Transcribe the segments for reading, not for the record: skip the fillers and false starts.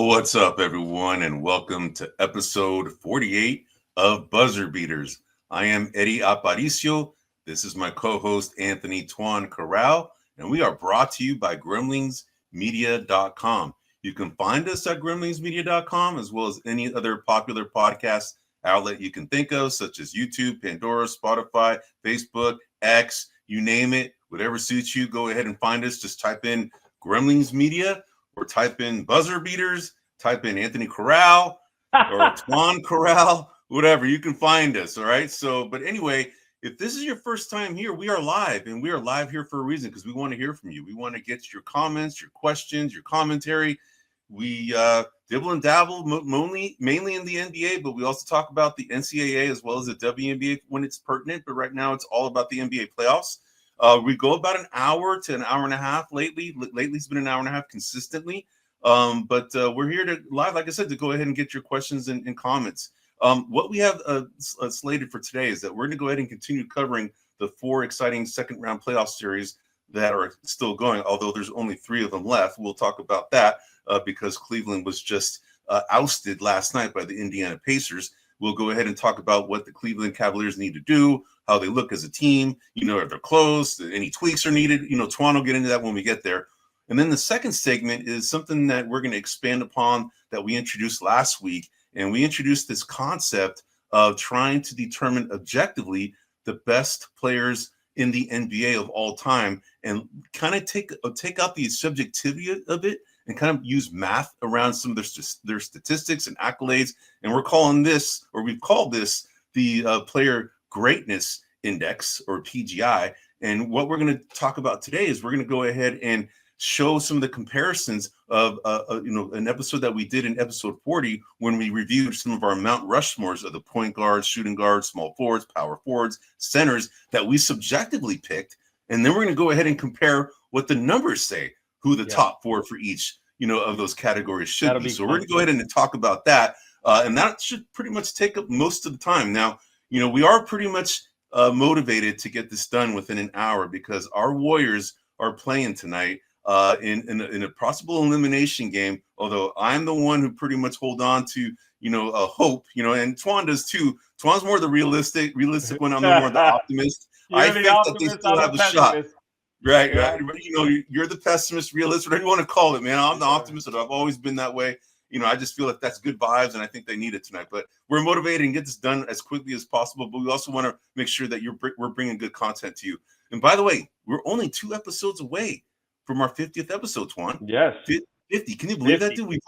What's up, everyone, and welcome to episode 48 of Buzzer Beaters. I am Eddie Aparicio. This is my co-host, Anthony Tuan Corral, and we are brought to you by GrumblingsMedia.com. You can find us at GrumblingsMedia.com, as well as any other popular podcast outlet you can think of, such as YouTube, Pandora, Spotify, Facebook, X, you name it. Whatever suits you, go ahead and find us. Just type in Grumblings Media or type in Buzzer Beaters, type in Anthony Corral or Tuan Corral, whatever. You can find us, all right? So, but anyway, if this is your first time here, we are live, and we are live here for a reason because we want to hear from you. We want to get your comments, your questions, your commentary. We dibble and dabble mainly in the NBA, but we also talk about the NCAA as well as the WNBA when it's pertinent. But right now, it's all about the NBA playoffs. We go about an hour to an hour and a half lately. Lately, it's been an hour and a half consistently. But we're here to live, like I said, to go ahead and get your questions and comments. What we have slated for today is that we're going to go ahead and continue covering the 4 exciting second round playoff series that are still going, although there's only 3 of them left. We'll talk about that because Cleveland was just ousted last night by the Indiana Pacers. We'll go ahead and talk about what the Cleveland Cavaliers need to do, how they look as a team, if they're close, any tweaks are needed. Tuan will get into that when we get there. And then the second segment is something that we're going to expand upon that we introduced last week. And we introduced this concept of trying to determine objectively the best players in the NBA of all time and kind of take out the subjectivity of it and kind of use math around some of their statistics and accolades. And we've called this the Player Greatness Index, or PGI. And what we're going to talk about today is we're going to go ahead and show some of the comparisons of an episode that we did in episode 40 when we reviewed some of our Mount Rushmores of the point guards, shooting guards, small forwards, power forwards, centers that we subjectively picked. And then we're going to go ahead and compare what the numbers say, who the top 4 for each of those categories should be. So we're going to go ahead and talk about that. And that should pretty much take up most of the time. Now, we are pretty much motivated to get this done within an hour because our Warriors are playing tonight in a possible elimination game. Although I'm the one who pretty much hold on to hope, and Tuan does too. Tuan's more the realistic one. I'm more the optimist. I think that they still have a shot. Right. You're the pessimist, realist, whatever you want to call it, man. I'm the optimist, and I've always been that way. I just feel like that's good vibes, and I think they need it tonight. But we're motivated and get this done as quickly as possible. But we also want to make sure that we're bringing good content to you. And by the way, we're only 2 episodes away from our 50th episode, Tuan. Yes, 50. Can you believe that, dude? We've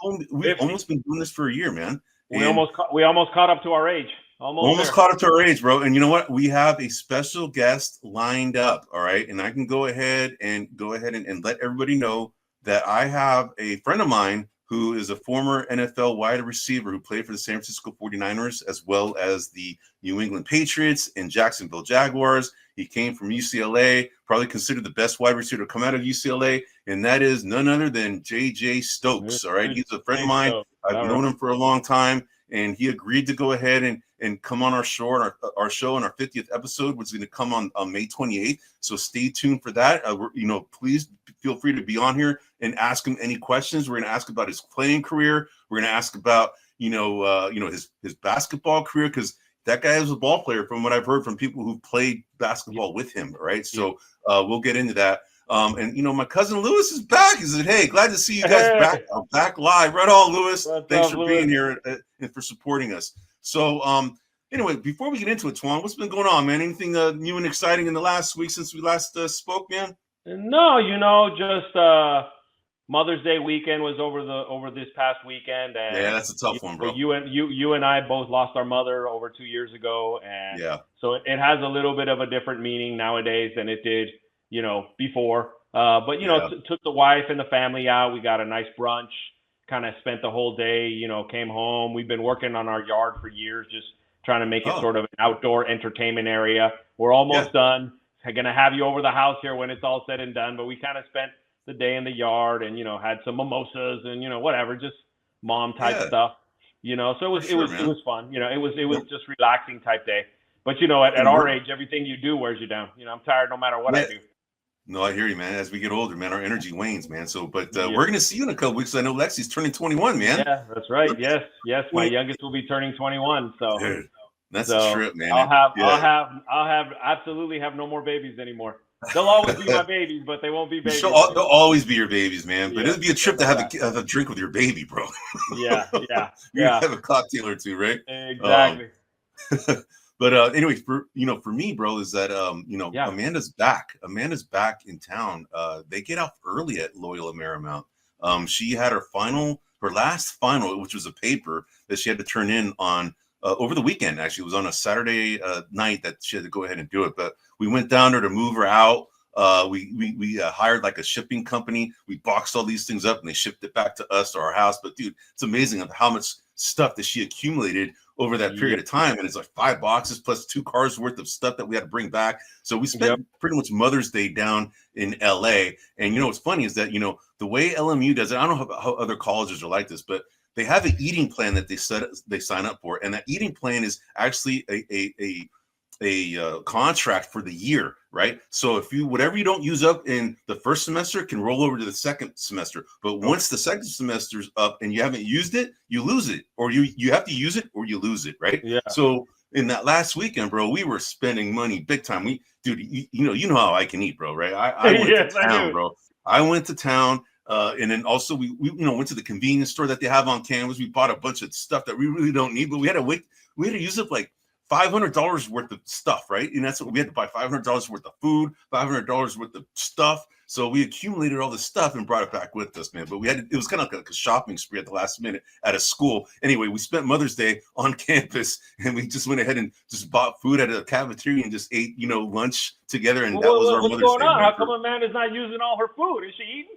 almost been doing this for a year, man. We almost caught up to our age. Almost caught up to our age, bro. And you know what? We have a special guest lined up. All right, and I can go ahead and let everybody know that I have a friend of mine who is a former NFL wide receiver who played for the San Francisco 49ers as well as the New England Patriots and Jacksonville Jaguars. He came from UCLA, probably considered the best wide receiver to come out of UCLA, and that is none other than J.J. Stokes, all right? He's a friend of mine. I've known him for a long time, and he agreed to go ahead and come on our show in our 50th episode, which is going to come on May 28th. So stay tuned for that. Please feel free to be on here and ask him any questions. We're going to ask about his playing career. We're going to ask about, his basketball career, because that guy is a ball player from what I've heard from people who've played basketball with him, right? So we'll get into that. And my cousin Lewis is back. He said, "Hey, glad to see you guys back. I'm back live. Right on, Lewis. Thanks for being here and for supporting us." So anyway, before we get into it, Tuan, what's been going on, man? Anything new and exciting in the last week since we last spoke, man? No, just Mother's Day weekend was over this past weekend, and yeah, that's a tough one, bro. You and I both lost our mother over 2 years ago, and so it has a little bit of a different meaning nowadays than it did, before. But took the wife and the family out. We got a nice brunch. Kind of spent the whole day. Came home. We've been working on our yard for years, just trying to make it sort of an outdoor entertainment area. We're almost done. I'm going to have you over the house here when it's all said and done. But we kind of spent the day in the yard and, had some mimosas and, whatever, just mom type stuff, so it was fun. It was just relaxing type day. But, at our age, everything you do wears you down. I'm tired no matter what I do. No, I hear you, man. As we get older, man, our energy wanes, man. So, but we're gonna see you in a couple weeks. I know Lexi's turning 21, man. Yeah, that's right. Yes. My youngest will be turning 21. So, dude, that's a trip, man. I'll absolutely have no more babies anymore. They'll always be my babies, but they won't be babies. They'll always be your babies, man. But it'd be a trip to have a drink with your baby, bro. Yeah. Have a cocktail or two, right? Exactly. But anyway, for me, bro, is that Amanda's back. Amanda's back in town. They get off early at Loyola Marymount. She had her last final, which was a paper that she had to turn in on over the weekend. Actually, it was on a Saturday night that she had to go ahead and do it. But we went down there to move her out. We hired like a shipping company. We boxed all these things up and they shipped it back to us, to our house. But dude, it's amazing how much stuff that she accumulated over that period of time. And it's like 5 boxes plus 2 cars worth of stuff that we had to bring back. So we spent pretty much Mother's Day down in LA. And what's funny is that, the way LMU does it, I don't know how other colleges are like this, but they have an eating plan that they sign up for. And that eating plan is actually a contract for the year, right? So if whatever you don't use up in the first semester can roll over to the second semester. But once the second semester's up and you haven't used it, you lose it, or you have to use it or you lose it, right? Yeah. So in that last weekend, bro, we were spending money big time. You know how I can eat, bro, right? I went to town, bro. I went to town. And then also we went to the convenience store that they have on campus. We bought a bunch of stuff that we really don't need, but we had to use up like $500 worth of stuff, right? And that's what we had to buy: $500 worth of food, $500 worth of stuff. So we accumulated all this stuff and brought it back with us, man. But it was kind of like a shopping spree at the last minute at a school. Anyway, we spent Mother's Day on campus and we just went ahead and just bought food at a cafeteria and just ate, lunch together. And that was our Mother's Day. What's going on? How come Amanda's not using all her food? Is she eating?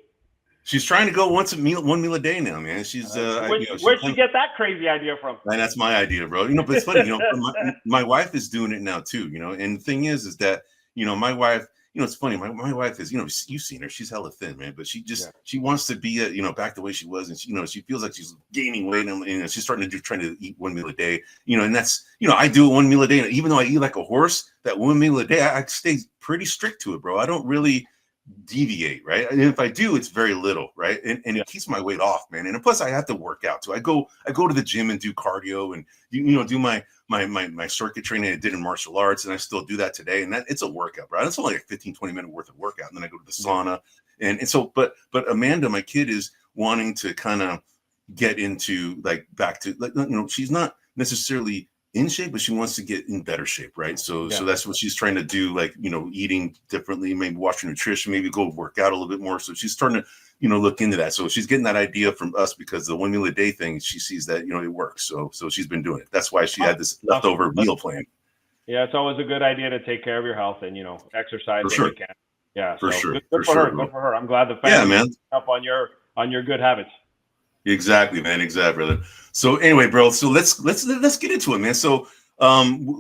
She's trying to go one meal a day now, man. She's where'd she get that crazy idea from? Man, that's my idea, bro. But it's funny, my wife is doing it now too, and the thing is that, my wife, it's funny. My wife is, you've seen her. She's hella thin, man, but she wants to be, back the way she was. And she feels like she's gaining weight and she's trying to eat one meal a day, and that's, I do it one meal a day. And even though I eat like a horse, that one meal a day, I stay pretty strict to it, bro. I don't really deviate, right? And if I do, it's very little, right? And it keeps my weight off, man. And plus I have to work out too. I go to the gym and do cardio and do my circuit training I did in martial arts, and I still do that today. And it's a workout, right? It's only like 15-20 minute worth of workout. And then I go to the sauna. And so but Amanda, my kid, is wanting to kind of get into like back to like, she's not necessarily in shape, but she wants to get in better shape, right? So that's what she's trying to do, like, eating differently, maybe watch her nutrition, maybe go work out a little bit more. So she's starting to, look into that. So she's getting that idea from us because the one meal a day thing, she sees that, it works. So she's been doing it. That's why she had this leftover meal plan. Yeah, it's always a good idea to take care of your health and, exercise when you can. Yeah, for sure. Good for her. Good for her. I'm glad the family up on your good habits. Exactly, man. Exactly, brother. So anyway, bro, so let's get into it, man. So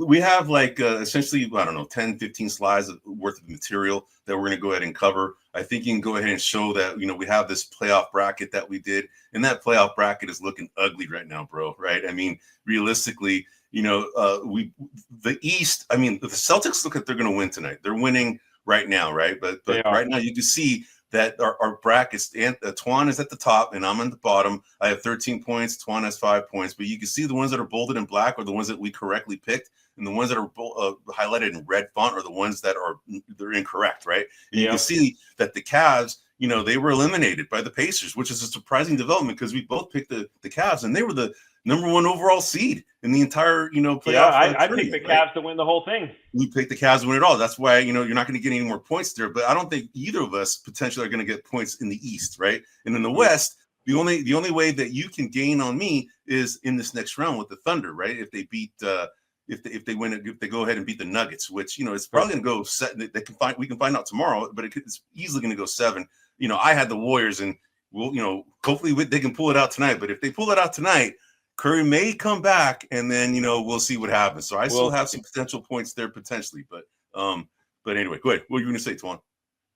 we have like essentially, I don't know, 10, 15 slides worth of material that we're going to go ahead and cover. I think you can go ahead and show that, we have this playoff bracket that we did, and that playoff bracket is looking ugly right now, bro. Right. I mean, realistically, the East, I mean, the Celtics look like they're going to win tonight. They're winning right now. Right. But right now you can see that our brackets, Twan is at the top and I'm on the bottom. I have 13 points. Twan has 5 points. But you can see the ones that are bolded in black are the ones that we correctly picked, and the ones that are highlighted in red font are the ones that they're incorrect, right? And you can see that the Cavs, they were eliminated by the Pacers, which is a surprising development because we both picked the Cavs, and they were the number 1 overall seed in the entire, playoff. Yeah, I picked the Cavs to win the whole thing. We picked the Cavs to win it all. That's why, you're not going to get any more points there. But I don't think either of us potentially are going to get points in the East, right? And in the West, the only way that you can gain on me is in this next round with the Thunder, right? If they beat if they go ahead and beat the Nuggets, which it's probably going to go set. We can find out tomorrow, but it's easily going to go 7. I had the Warriors, and we'll hopefully they can pull it out tonight. But if they pull it out tonight, Curry may come back, and then we'll see what happens. So I still have some potential points there potentially, but anyway, go ahead. What were you going to say, Twan?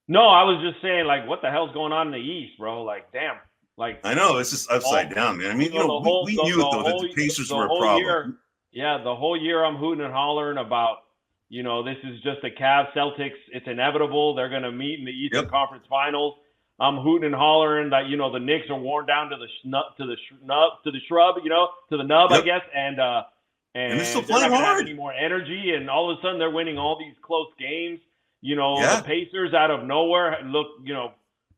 No, I was just saying, like, what the hell's going on in the East, bro? Like, damn. Like, I know it's just upside down, man. I mean, we knew though that the Pacers were a problem. The whole year I'm hooting and hollering about this is just the Cavs Celtics. It's inevitable. They're going to meet in the Eastern Conference Finals. I'm hooting and hollering that the Knicks are worn down to the nub, I guess, and they're still they're not playing going to have hard. any more energy. And all of a sudden, they're winning all these close games. The Pacers out of nowhere look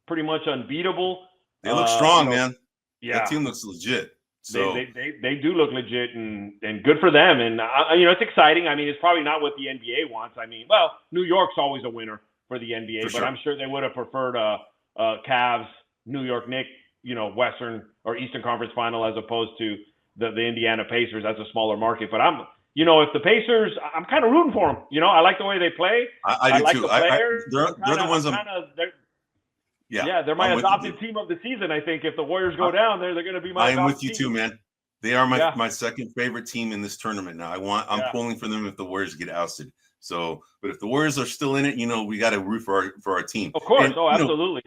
pretty much unbeatable. They look strong, man. Yeah, that team looks legit. So they do look legit, and good for them. And it's exciting. I mean, it's probably not what the NBA wants. I mean, well, New York's always a winner for the NBA, but I'm sure they would have preferred Cavs, New York Knicks, Western or Eastern Conference Final as opposed to the Indiana Pacers. That's a smaller market. But if the Pacers, I'm kind of rooting for them. I like the way they play. I do like too. The players. They're the ones they're my adopted team of the season. I think if the Warriors go down, they're going to be my. I am with you too, man. They are my second favorite team in this tournament now. I'm pulling for them if the Warriors get ousted. So, but if the Warriors are still in it, we got to root for our team. Of course, absolutely.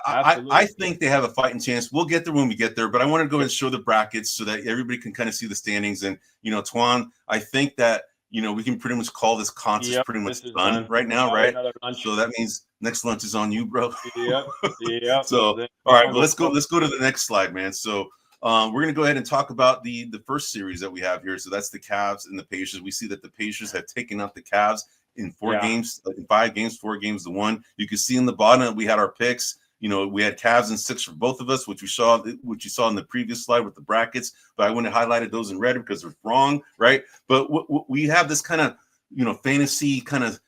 I think they have a fighting chance. We'll get there when we get there, but I want to go ahead and show the brackets so that everybody can kind of see the standings. And Twan, I think that we can pretty much call this contest pretty much done right now, right? So that means next lunch is on you, bro. Yep. So all right, well, let's go to the next slide, man. So we're gonna go ahead and talk about the first series that we have here. So that's the Cavs and the Pacers. We see that the Pacers have taken out the Cavs in 4 games, in 5 games, 4 games to 1. You can see in the bottom we had our picks. We had Cavs and 6 for both of us, which you saw in the previous slide with the brackets, but I wouldn't have highlighted those in red because they're wrong, right? But we have this kind of, fantasy kind of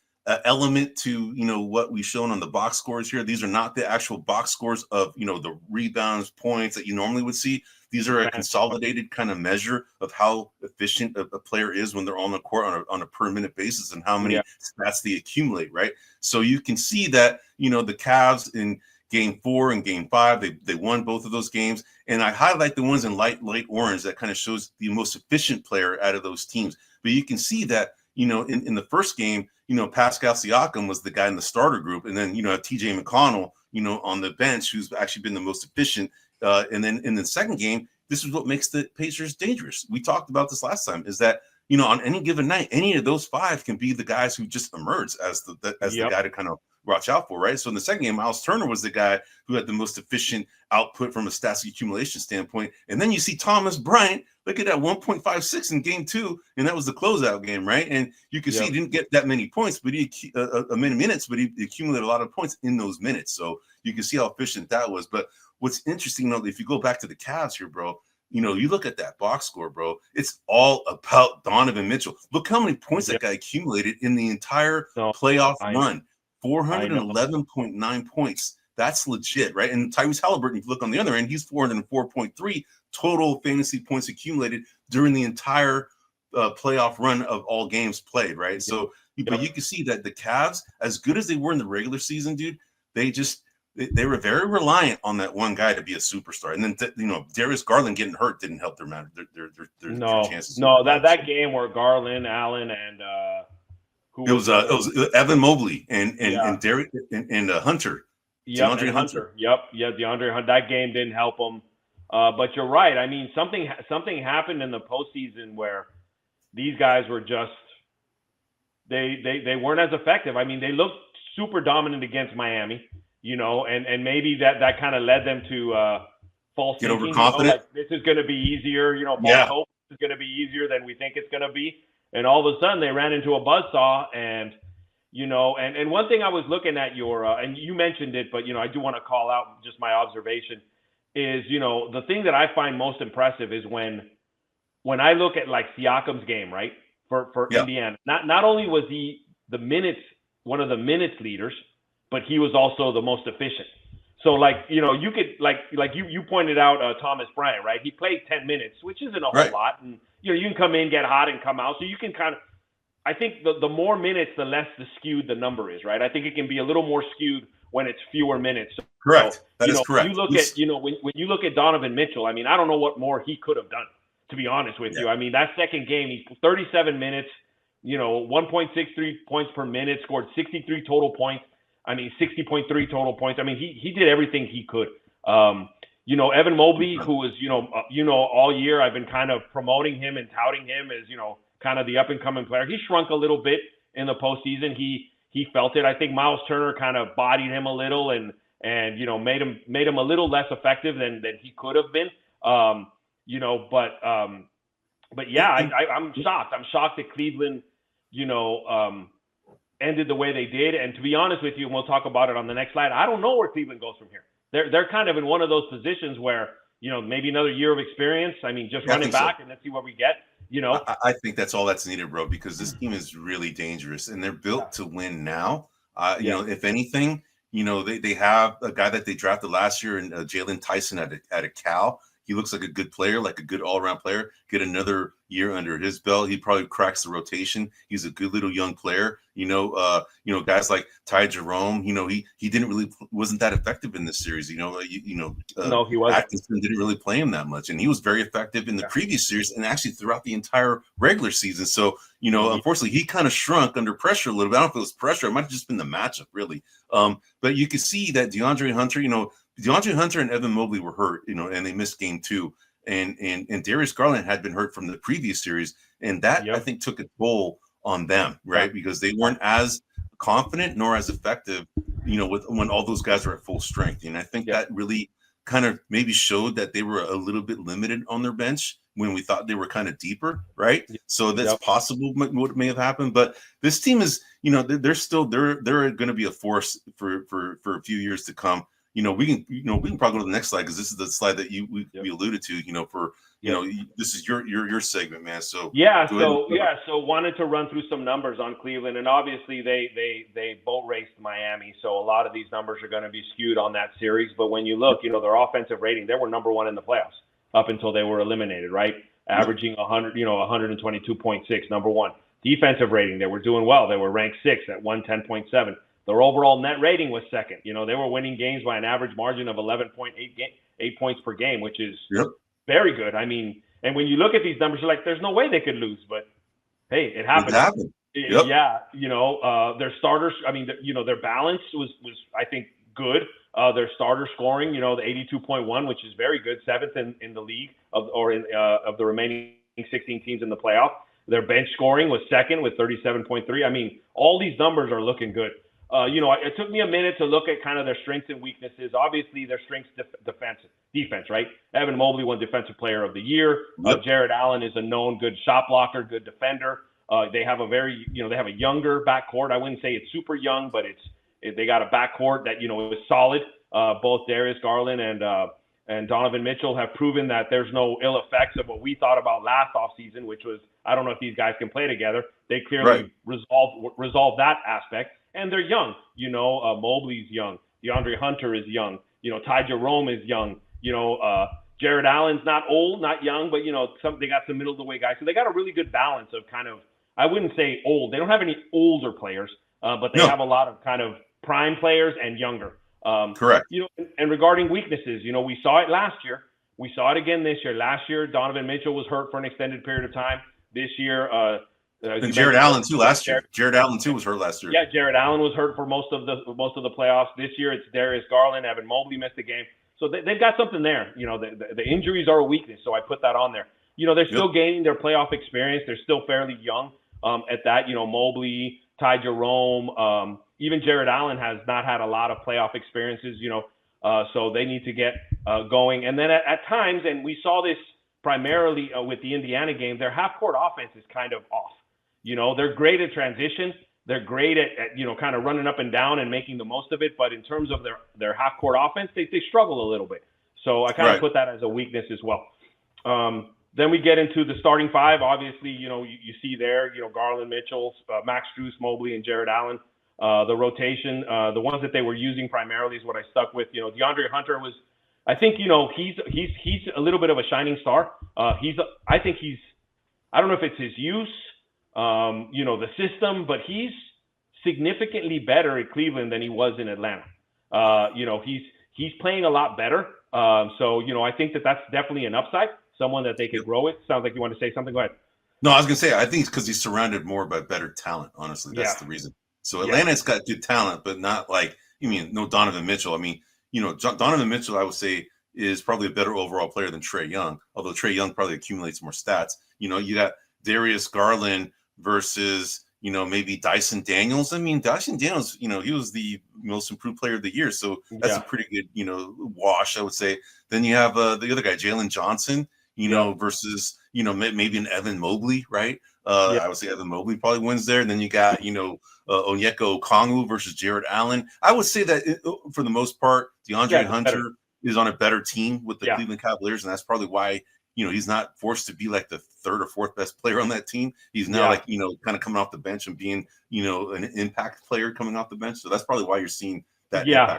element to, what we've shown on the box scores here. These are not the actual box scores of, the rebounds, points that you normally would see. These are a consolidated kind of measure of how efficient a player is when they're on the court on a per minute basis and how many stats they accumulate, right? So you can see that, the Cavs in Game 4 and Game 5, they won both of those games, and I highlight the ones in light orange that kind of shows the most efficient player out of those teams. But you can see that in the first game, Pascal Siakam was the guy in the starter group, and then TJ McConnell, on the bench, who's actually been the most efficient. And then in the second game, this is what makes the Pacers dangerous. We talked about this last time. Is that on any given night, any of those 5 can be the guys who just emerge as the guy to kind of watch out for, right? So in the second game, Miles Turner was the guy who had the most efficient output from a stats accumulation standpoint. And then you see Thomas Bryant, look at that 1.56 in Game 2, and that was the closeout game, right? And you can see he didn't get that many points, but he many minutes, but he accumulated a lot of points in those minutes. So you can see how efficient that was. But what's interesting, though, if you go back to the Cavs here, bro, you look at that box score, bro. It's all about Donovan Mitchell. Look how many points that guy accumulated in the entire playoff run. 411.9 points. That's legit, right? And Tyrese Halliburton, if you look on the other end, he's 404.3 total fantasy points accumulated during the entire playoff run of all games played, right? So, but you can see that the Cavs, as good as they were in the regular season, dude, they were very reliant on that one guy to be a superstar. And then, Darius Garland getting hurt didn't help their chances. No, that game where Garland, Allen, and it was Evan Mobley and Derek and Hunter. DeAndre Hunter. DeAndre Hunter. That game didn't help them. But you're right. I mean, something happened in the postseason where these guys were just they weren't as effective. I mean, they looked super dominant against Miami, and maybe that kind of led them to false get thinking. overconfident. This is going to be easier. False hope is going to be easier than we think it's going to be. And all of a sudden, they ran into a buzzsaw, and one thing I was looking at and you mentioned it, but I do want to call out just my observation is the thing that I find most impressive is when I look at like Siakam's game, right, for Indiana. Not only was he one of the minutes leaders, but he was also the most efficient. So you could like you pointed out Thomas Bryant, right? He played 10 minutes, which isn't a whole lot, and you can come in, get hot, and come out. So you can kind of, I think the more minutes, the less skewed the number is, right? I think it can be a little more skewed when it's fewer minutes. Correct. That is correct. You look at, when you look at Donovan Mitchell, I mean, I don't know what more he could have done, to be honest with you. I mean, that second game, he's 37 minutes, 1.63 points per minute, scored 63 total points. I mean, 60.3 total points. I mean, he did everything he could. Evan Mobley, who was, all year I've been kind of promoting him and touting him as, kind of the up and coming player. He shrunk a little bit in the postseason. He felt it. I think Miles Turner kind of bodied him a little and made him a little less effective than he could have been. But yeah, I'm shocked. I'm shocked that Cleveland, ended the way they did. And to be honest with you, and we'll talk about it on the next slide, I don't know where Cleveland goes from here. They're kind of in one of those positions where, maybe another year of experience. I mean, just run it back and let's see what we get. I think that's all that's needed, bro, because this team is really dangerous and they're built to win now. If anything, they have a guy that they drafted last year in Jalen Tyson at a Cal. He looks like a good player, like a good all-around player. Get another year under his belt, he probably cracks the rotation. He's a good little young player. Guys like Ty Jerome. He wasn't that effective in this series. No, he wasn't. Atkinson didn't really play him that much, and he was very effective in the previous series and actually throughout the entire regular season. So unfortunately, he kind of shrunk under pressure a little bit. I don't know if it was pressure. It might have just been the matchup, really. But you could see that DeAndre Hunter and Evan Mobley were hurt, and they missed game 2. And Darius Garland had been hurt from the previous series. And that, I think, took a toll on them, right? Because they weren't as confident nor as effective, when all those guys are at full strength. And I think that really kind of maybe showed that they were a little bit limited on their bench when we thought they were kind of deeper, right? So that's possible what may have happened. But this team is, they're going to be a force for a few years to come. We can probably go to the next slide because this is the slide that we alluded to. This is your segment, man. So so wanted to run through some numbers on Cleveland, and obviously they boat raced Miami, so a lot of these numbers are going to be skewed on that series. But when you look, their offensive rating, they were number 1 in the playoffs up until they were eliminated, right? Averaging 122.6, number 1. Defensive rating, they were doing well. They were ranked 6th at 110.7. Their overall net rating was 2nd. They were winning games by an average margin of 11.8 points per game, which is very good. I mean, and when you look at these numbers, you're like, there's no way they could lose. But, hey, it happened. Their starters, their balance was I think, good. Their starter scoring, the 82.1, which is very good, 7th in the league of the remaining 16 teams in the playoff. Their bench scoring was 2nd with 37.3. I mean, all these numbers are looking good. It took me a minute to look at kind of their strengths and weaknesses. Obviously, their strengths defense, right? Evan Mobley won Defensive Player of the Year. Jared Allen is a known good shot blocker, good defender. They have they have a younger backcourt. I wouldn't say it's super young, but they got a backcourt that is solid. Both Darius Garland and Donovan Mitchell have proven that there's no ill effects of what we thought about last offseason, which was, I don't know if these guys can play together. They clearly resolved that aspect. And they're young, Mobley's young. DeAndre Hunter is young. Ty Jerome is young. Jared Allen's not old, not young, but, they got some middle of the way guys. So they got a really good balance of kind of, I wouldn't say old. They don't have any older players, but they have a lot of kind of prime players and younger. Correct. And regarding weaknesses, we saw it last year. We saw it again this year. Last year, Donovan Mitchell was hurt for an extended period of time. This year, and Jared Allen too last year. Jared Allen too was hurt last year. Yeah, Jared Allen was hurt for most of the playoffs. This year it's Darius Garland. Evan Mobley missed a game, so they've got something there. The injuries are a weakness, so I put that on there. They're still gaining their playoff experience. They're still fairly young at that. Mobley, Ty Jerome, even Jared Allen has not had a lot of playoff experiences. So they need to get going. And then at times, and we saw this primarily with the Indiana game, their half-court offense is kind of off. They're great at transition. They're great at kind of running up and down and making the most of it. But in terms of their half-court offense, they struggle a little bit. So I kind of put that as a weakness as well. Then we get into the starting 5. Obviously, you see there, Garland, Mitchell, Max Strus, Mobley, and Jared Allen. The rotation, the ones that they were using primarily is what I stuck with. DeAndre Hunter was, I think, he's a little bit of a shining star. I don't know if it's his use, the system, but he's significantly better at Cleveland than he was in Atlanta. He's playing a lot better. So I think that's definitely an upside, someone that they could grow with. Sounds like you want to say something. Go ahead. No, I was going to say, I think it's because he's surrounded more by better talent. Honestly, that's the reason. So Atlanta's got good talent, but not like, no Donovan Mitchell. I mean, Donovan Mitchell, I would say, is probably a better overall player than Trae Young, although Trae Young probably accumulates more stats. You got Darius Garland versus, maybe Dyson Daniels. I mean, Dyson Daniels, he was the most improved player of the year. So that's a pretty good, wash, I would say. Then you have the other guy, Jalen Johnson, versus, maybe an Evan Mobley, right? I would say Evan Mobley probably wins there. And then you got, Onyeka Okongwu versus Jared Allen. I would say that for the most part, DeAndre Hunter is on a better team with the Cleveland Cavaliers. And that's probably why, he's not forced to be like the third or fourth best player on that team. He's now like, kind of coming off the bench and being, an impact player coming off the bench. So that's probably why you're seeing that. Yeah,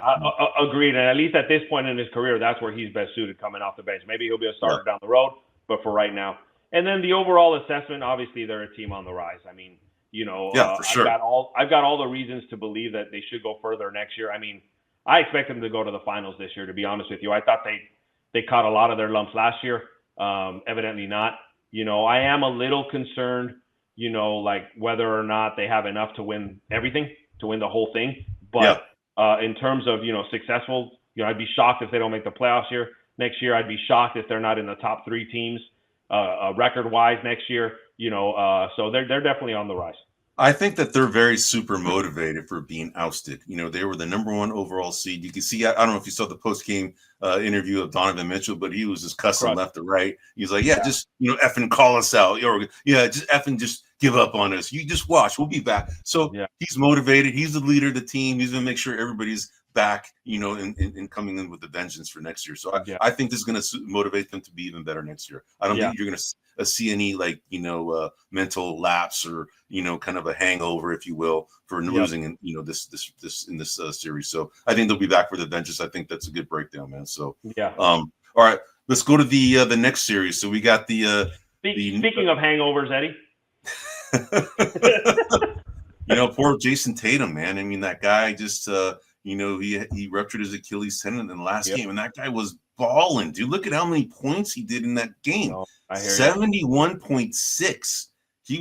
agreed. And at least at this point in his career, that's where he's best suited, coming off the bench. Maybe he'll be a starter down the road, but for right now. And then the overall assessment, obviously they're a team on the rise. I mean, for sure. I've got all the reasons to believe that they should go further next year. I mean, I expect them to go to the finals this year, to be honest with you. I thought they caught a lot of their lumps last year. Evidently not. I am a little concerned, like whether or not they have enough to win everything, to win the whole thing. But in terms of, successful, I'd be shocked if they don't make the playoffs next year. I'd be shocked if they're not in the top 3 teams record-wise next year. So they're definitely on the rise. I think that they're very super motivated for being ousted. They were the number 1 overall seed. You can see, I don't know if you saw the post-game interview of Donovan Mitchell, but he was just cussing left to right. He's like, just, effing call us out. Or, just effing just give up on us. You just watch. We'll be back. So he's motivated. He's the leader of the team. He's going to make sure everybody's back, and coming in with a vengeance for next year. So I think this is going to motivate them to be even better next year. I don't think you're going to see any mental lapse or kind of a hangover, if you will, for losing in this in this series. So I think they'll be back for the vengeance. I think that's a good breakdown, man. So all right, let's go to the next series. So we got speaking of hangovers, Eddie. Poor Jayson Tatum, man. I mean, that guy just he ruptured his Achilles tendon in the last game, and that guy was balling, dude. Look at how many points he did in that game. 71.6. He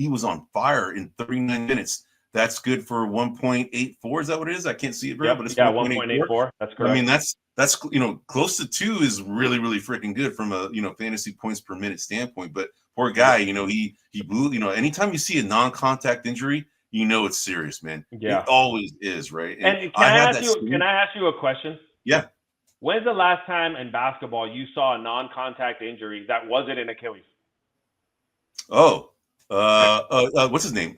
was on fire in 39 minutes. That's good for 1.84. Is that what it is? I can't see it, bro, but it's 1.84. That's correct. I mean, that's close to 2 is really, really freaking good from a fantasy points per minute standpoint. But poor guy, he blew. Anytime you see a non-contact injury, it's serious, man. Yeah, it always is, right? And can I ask you a question? Yeah. When's the last time in basketball you saw a non-contact injury that wasn't an Achilles? What's his name?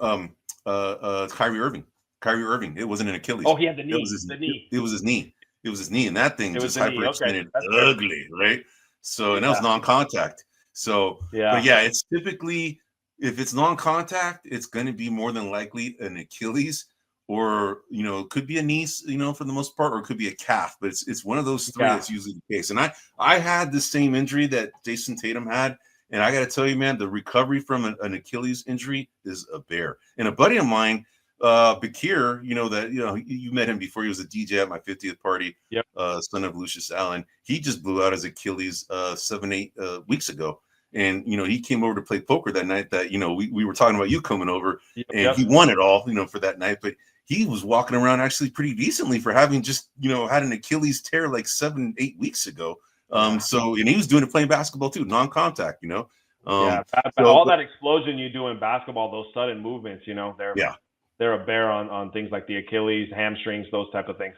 Kyrie Irving. Kyrie Irving. It wasn't an Achilles. Oh, he had the knee. It was his knee. It was his knee. It was his knee, and that thing just hyperextended, ugly, right? So, and that was non-contact. So, but it's typically, if it's non-contact, it's going to be more than likely an Achilles, or it could be a knee, for the most part, or it could be a calf. But it's one of those 3 that's usually the case. And I had the same injury that Jayson Tatum had, and I got to tell you, man, the recovery from an Achilles injury is a bear. And a buddy of mine, Bakir, you met him before. He was a DJ at my 50th party. Yep. Son of Lucius Allen. He just blew out his Achilles 7-8 weeks ago. And, he came over to play poker that night that, we were talking about you coming over, and he won it all, for that night. But he was walking around actually pretty decently for having just, had an Achilles tear like 7-8 weeks ago. So, and he was doing it playing basketball too, non-contact, all that explosion you do in basketball, those sudden movements, they're a bear on things like the Achilles, hamstrings, those type of things.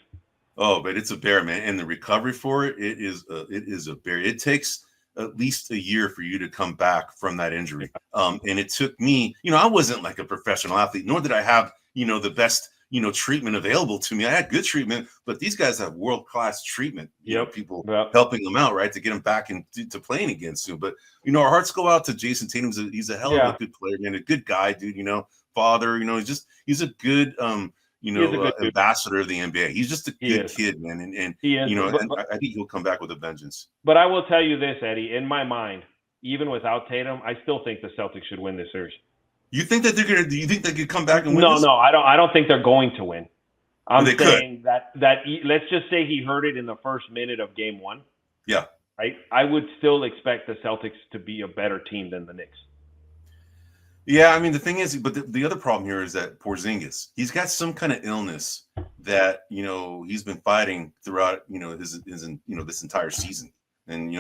Oh, but it's a bear, man. And the recovery for it is a bear. It takes at least a year for you to come back from that injury. And it took me, I wasn't like a professional athlete, nor did I have, the best, treatment available to me. I had good treatment, but these guys have world-class treatment, people helping them out, right, to get them back into playing again soon. But, our hearts go out to Jayson Tatum. He's a hell of a good player, man, a good guy, dude, father, he's a good, ambassador of the NBA. He's just a good kid, man. And I think he'll come back with a vengeance. But I will tell you this, Eddie, in my mind, even without Tatum, I still think the Celtics should win this series. You think that do you think they could come back and win? No, I don't think they're going to win. I'm saying that let's just say he heard it in the first minute of game 1. Yeah. Right? I would still expect the Celtics to be a better team than the Knicks. Yeah, I mean, the thing is, but the other problem here is that Porzingis, he's got some kind of illness that, he's been fighting throughout, his this entire season. And,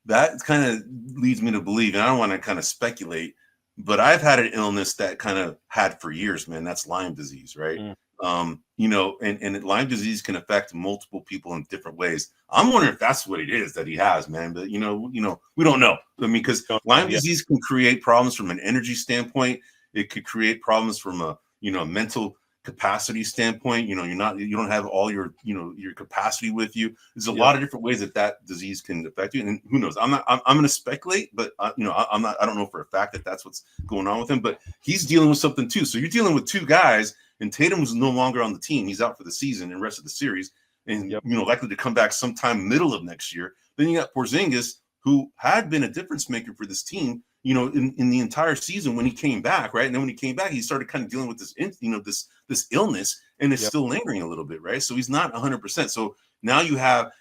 that kind of leads me to believe, and I don't want to kind of speculate, but I've had an illness that kind of had for years, man. That's Lyme disease, right? And Lyme disease can affect multiple people in different ways. I'm wondering if that's what it is that he has, man. But we don't know. I mean, because Lyme disease can create problems from an energy standpoint. It could create problems from a mental capacity standpoint. You don't have all your capacity with you. There's a lot of different ways that disease can affect you, and who knows? I'm going to speculate, but I don't know for a fact that that's what's going on with him. But he's dealing with something too. So you're dealing with two guys, and Tatum's no longer on the team. He's out for the season and rest of the series, and likely to come back sometime middle of next year. Then you got Porzingis, who had been a difference maker for this team, in the entire season when he came back, right? And then when he came back, he started kind of dealing with this, this illness, and it's still lingering a little bit, right? So he's not 100%. So now you have,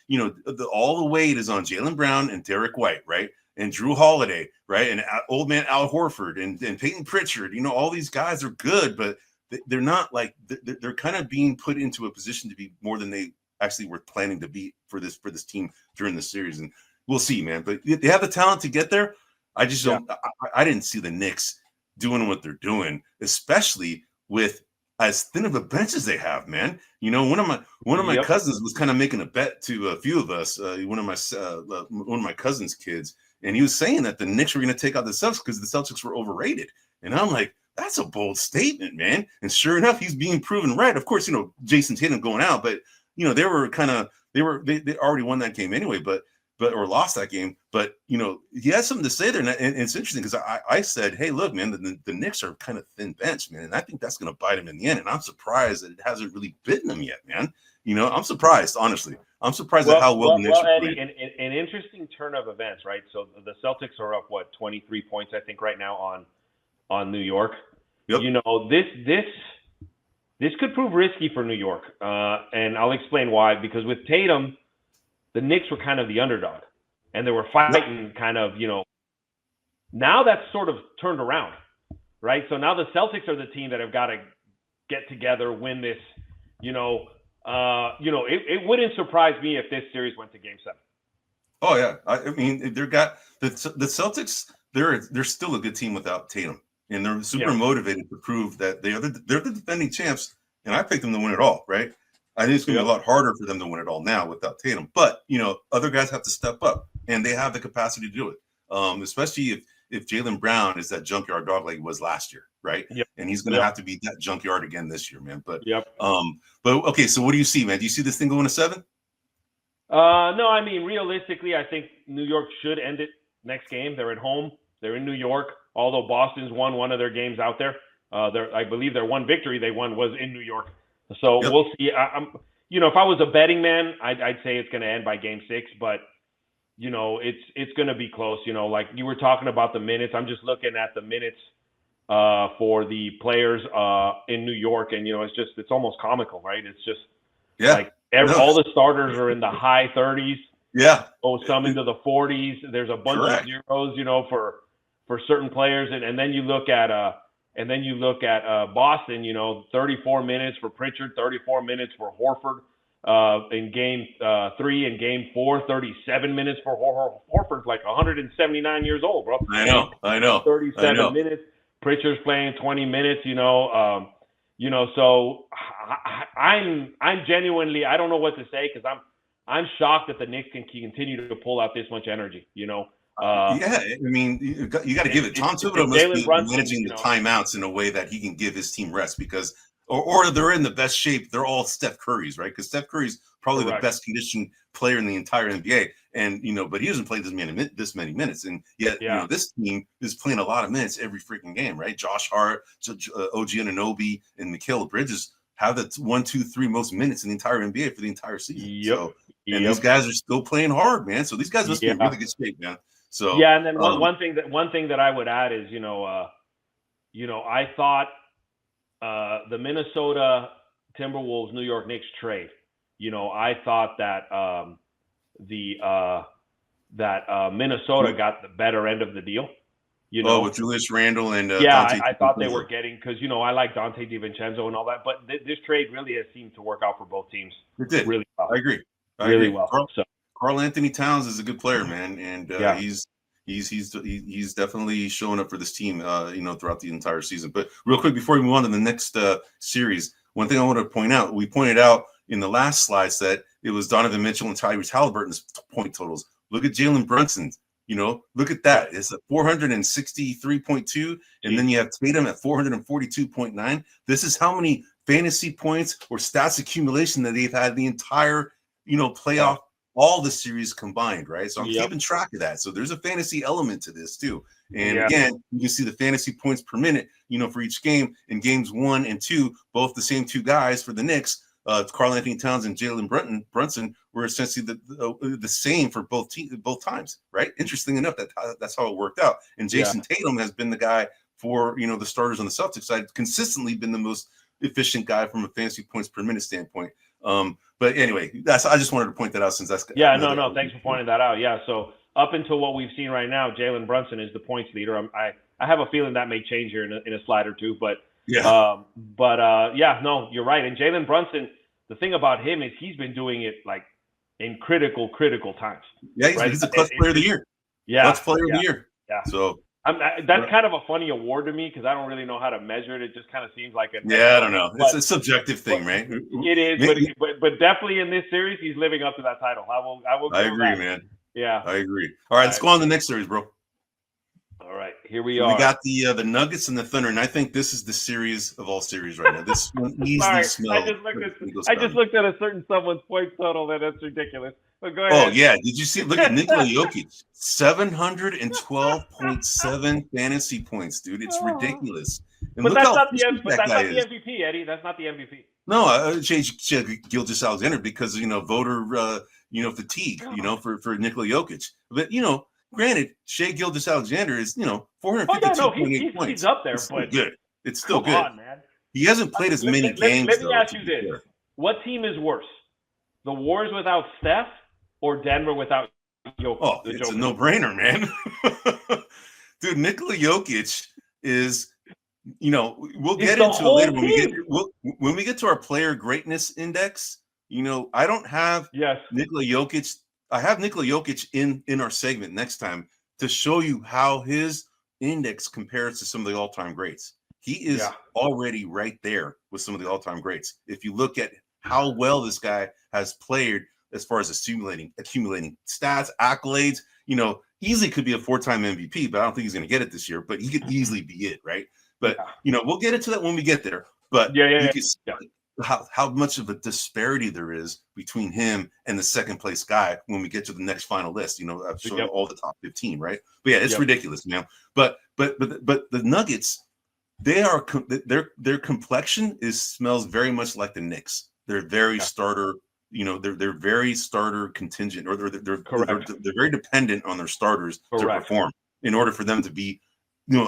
all the weight is on Jaylen Brown and Derek White, right? And Drew Holiday, right? And old man Al Horford and Peyton Pritchard. All these guys are good, but they're not like they're kind of being put into a position to be more than they actually were planning to be for this team during the series. And we'll see, man. But they have the talent to get there. I just don't. I didn't see the Knicks doing what they're doing, especially with as thin of a bench as they have, man. One of my cousins was kind of making a bet to a few of us. One of my cousin's kids, and he was saying that the Knicks were going to take out the Celtics because the Celtics were overrated. And I'm like, that's a bold statement, man. And sure enough, he's being proven right. Of course, Jayson Tatum going out, but they already won that game anyway, or lost that game. But he has something to say there, and it's interesting because I said, hey, look, man, the Knicks are kind of thin bench, man, and I think that's going to bite him in the end. And I'm surprised that it hasn't really bitten him yet, man. I'm surprised, honestly. I'm surprised at how well the Knicks are playing. Eddie, an interesting turn of events, right? So the Celtics are up 23 points, I think, right now on New York. Yep. This could prove risky for New York, and I'll explain why. Because with Tatum, the Knicks were kind of the underdog, and they were fighting kind of, now that's sort of turned around, right? So now the Celtics are the team that have got to get together, win this, it wouldn't surprise me if this series went to Game 7. Oh yeah. I mean, they've got the Celtics, they're still a good team without Tatum, and they're super motivated to prove that they're the defending champs, and I picked them to win it all, right? I think it's going to be a lot harder for them to win it all now without Tatum. But, other guys have to step up, and they have the capacity to do it, especially if Jaylen Brown is that junkyard dog like he was last year, right? Yep. And he's going to have to be that junkyard again this year, man. But okay, so what do you see, man? Do you see this thing going to 7? No, I mean, realistically, I think New York should end it next game. They're at home. They're in New York, although Boston's won one of their games out there. I believe their one victory they won was in New York. So we'll see. If I was a betting man, I'd say it's going to end by Game 6, but it's going to be close. Like you were talking about the minutes. I'm just looking at the minutes for the players in New York, and it's almost comical, right? It's just all the starters are in the high 30s. Yeah. Some into the 40s. There's a bunch of zeros, for certain players, and then you look at Boston, 34 minutes for Pritchard, 34 minutes for Horford in Game 3 and Game 4, 37 minutes for Horford's like 179 years old, bro. I know. 37 minutes. Pritchard's playing 20 minutes, so I'm genuinely, I don't know what to say because I'm shocked that the Knicks can continue to pull out this much energy, I mean, you got to give it. Tom Thibodeau must be managing the timeouts in a way that he can give his team rest because, or they're in the best shape. They're all Steph Curry's, right? Because Steph Curry's probably the best conditioned player in the entire NBA, and but he doesn't play this many minutes, and yet this team is playing a lot of minutes every freaking game, right? Josh Hart, OG Anunoby, and Mikal Bridges have the 1, 2, 3 most minutes in the entire NBA for the entire season. So, and these guys are still playing hard, man. So these guys must be in really good shape, man. So and then one thing that I would add is I thought the Minnesota Timberwolves New York Knicks trade, I thought that Minnesota got the better end of the deal. With Julius Randle and I thought they were getting because I like Dante DiVincenzo and all that, but this trade really has seemed to work out for both teams. It did really well. I agree. Really well. Carl Anthony Towns is a good player, man, and He's definitely showing up for this team, throughout the entire season. But real quick, before we move on to the next series, one thing I want to point out, we pointed out in the last slides that it was Donovan Mitchell and Tyrese Halliburton's point totals. Look at Jalen Brunson. Look at that. It's a 463.2, and then you have Tatum at 442.9. This is how many fantasy points or stats accumulation that they've had the entire, playoff, all the series combined, right? So I'm keeping track of that. So there's a fantasy element to this too. And again, you can see the fantasy points per minute, for each game. In games 1 and 2, both the same two guys for the Knicks, Karl-Anthony Towns and Jalen Brunson were essentially the same for both times, right? Interesting enough, that's how it worked out. And Jayson Tatum has been the guy for the starters on the Celtics side, consistently been the most efficient guy from a fantasy points per minute standpoint. But anyway, I just wanted to point that out since that's no. Thanks for pointing that out. Yeah, so up until what we've seen right now, Jalen Brunson is the points leader. I have a feeling that may change here in a slide or two, but you're right. And Jalen Brunson, the thing about him is he's been doing it like in critical times. Yeah, he's a clutch player of the year. Yeah, clutch player of the year. Yeah. So that's kind of a funny award to me because I don't really know how to measure it. It just kind of seems like I don't know. It's a subjective thing, right? It is, but definitely in this series, he's living up to that title. I agree, man. Yeah, I agree. All right, let's go on to the next series, bro. All right, here we are. We got the Nuggets and the Thunder, and I think this is the series of all series right now. This one easily smells. I just looked at a certain someone's point total, and that's ridiculous. But go ahead. Oh yeah, did you see? Look at Nikola Jokic, 712.7 fantasy points, dude. It's ridiculous. And but that's not the MVP, Eddie. That's not the MVP. No, Shai Gilgeous-Alexander because voter fatigue, for Nikola Jokic. But granted, Shai Gilgeous-Alexander is 452.8 points. He's up there, it's but good. It's still good. On, man. He hasn't played as many games. Let me ask you this: what team is worse, the Warriors without Steph or Denver without Jokic? Oh, it's a no-brainer, man. Dude, Nikola Jokic is. We'll get into it later when we get to our player greatness index. I don't have Nikola Jokic. I have Nikola Jokic in our segment next time to show you how his index compares to some of the all-time greats. He is already right there with some of the all-time greats. If you look at how well this guy has played as far as accumulating stats, accolades, easily could be a 4-time MVP, but I don't think he's going to get it this year. But he could easily be it, right? But we'll get into that when we get there. But you can see how much of a disparity there is between him and the second place guy when we get to the next final list. I've shown all the top 15, right? But yeah, it's ridiculous, man. But the Nuggets, their complexion smells very much like the Knicks. They're very starter. They're very starter contingent, or they're very dependent on their starters to perform in order for them to be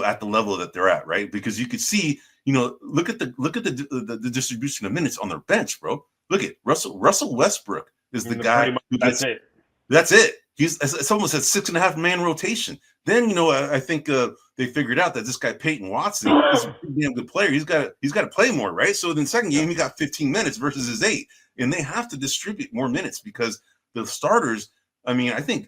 at the level that they're at, right? Because you could see, look at the distribution of minutes on their bench, bro. Look at Russell Westbrook is the guy who gets it. That's it. It's almost a 6.5 man rotation. Then I think they figured out that this guy Peyton Watson is a pretty damn good player. He's got to play more, right? So in the second game he got 15 minutes versus his 8, and they have to distribute more minutes because the starters. I mean, I think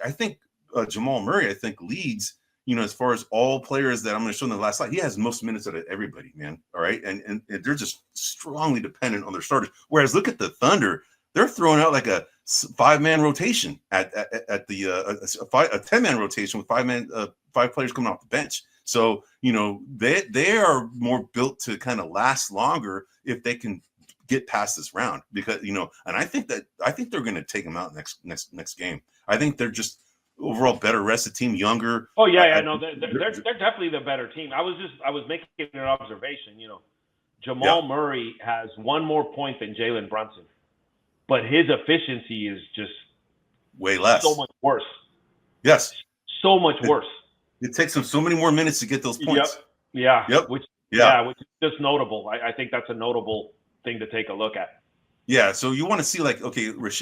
Jamal Murray leads. As far as all players that I'm going to show in the last slide, he has most minutes out of everybody, man. All right. And they're just strongly dependent on their starters. Whereas look at the Thunder, they're throwing out like a 5-man rotation at the a 10-man rotation with 5 players coming off the bench. So, they are more built to kind of last longer if they can get past this round because, and I think they're going to take them out next game. I think they're just overall better rested team, younger. Oh yeah, no, they're definitely the better team. I was making an observation. Jamal Murray has 1 more point than Jalen Brunson, but his efficiency is just way less, so much worse. Yes, so much worse. It takes him so many more minutes to get those points. Yep. Which is just notable. I think that's a notable thing to take a look at. Yeah, so you want to see Shai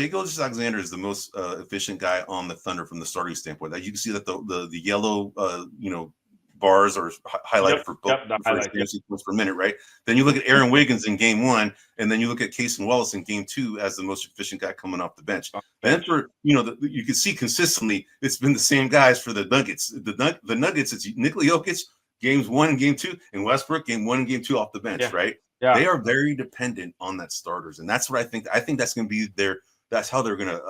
Gilgeous-Alexander is the most efficient guy on the Thunder from the starting standpoint. That you can see that the yellow bars or highlighted for both fantasy points per minute, right? Then you look at Aaron Wiggins in game 1, and then you look at Cason Wallace in game 2 as the most efficient guy coming off the bench. Then for you can see consistently it's been the same guys for the Nuggets. The Nuggets, it's Nikola Jokic games 1 and game 2, and Westbrook game 1 and game 2 off the bench, right? Yeah. They are very dependent on that starters, and that's what I think. I think that's going to be their. That's how they're gonna.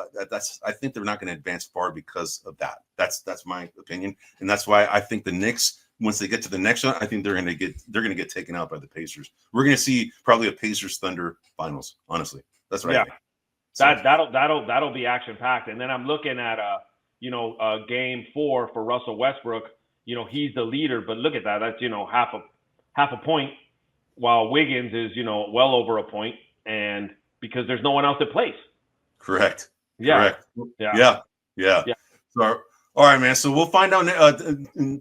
I think they're not going to advance far because of that. That's my opinion, and that's why I think the Knicks, once they get to the next one, I think they're going to get taken out by the Pacers. We're going to see probably a Pacers Thunder finals. Honestly, that's right. Yeah, so, that'll be action packed. And then I'm looking at game 4 for Russell Westbrook. He's the leader, but look at that. That's half a point, while Wiggins is well over a point, and because there's no one else that plays. Correct. Yeah. Correct. Yeah. So, all right, man. So we'll find out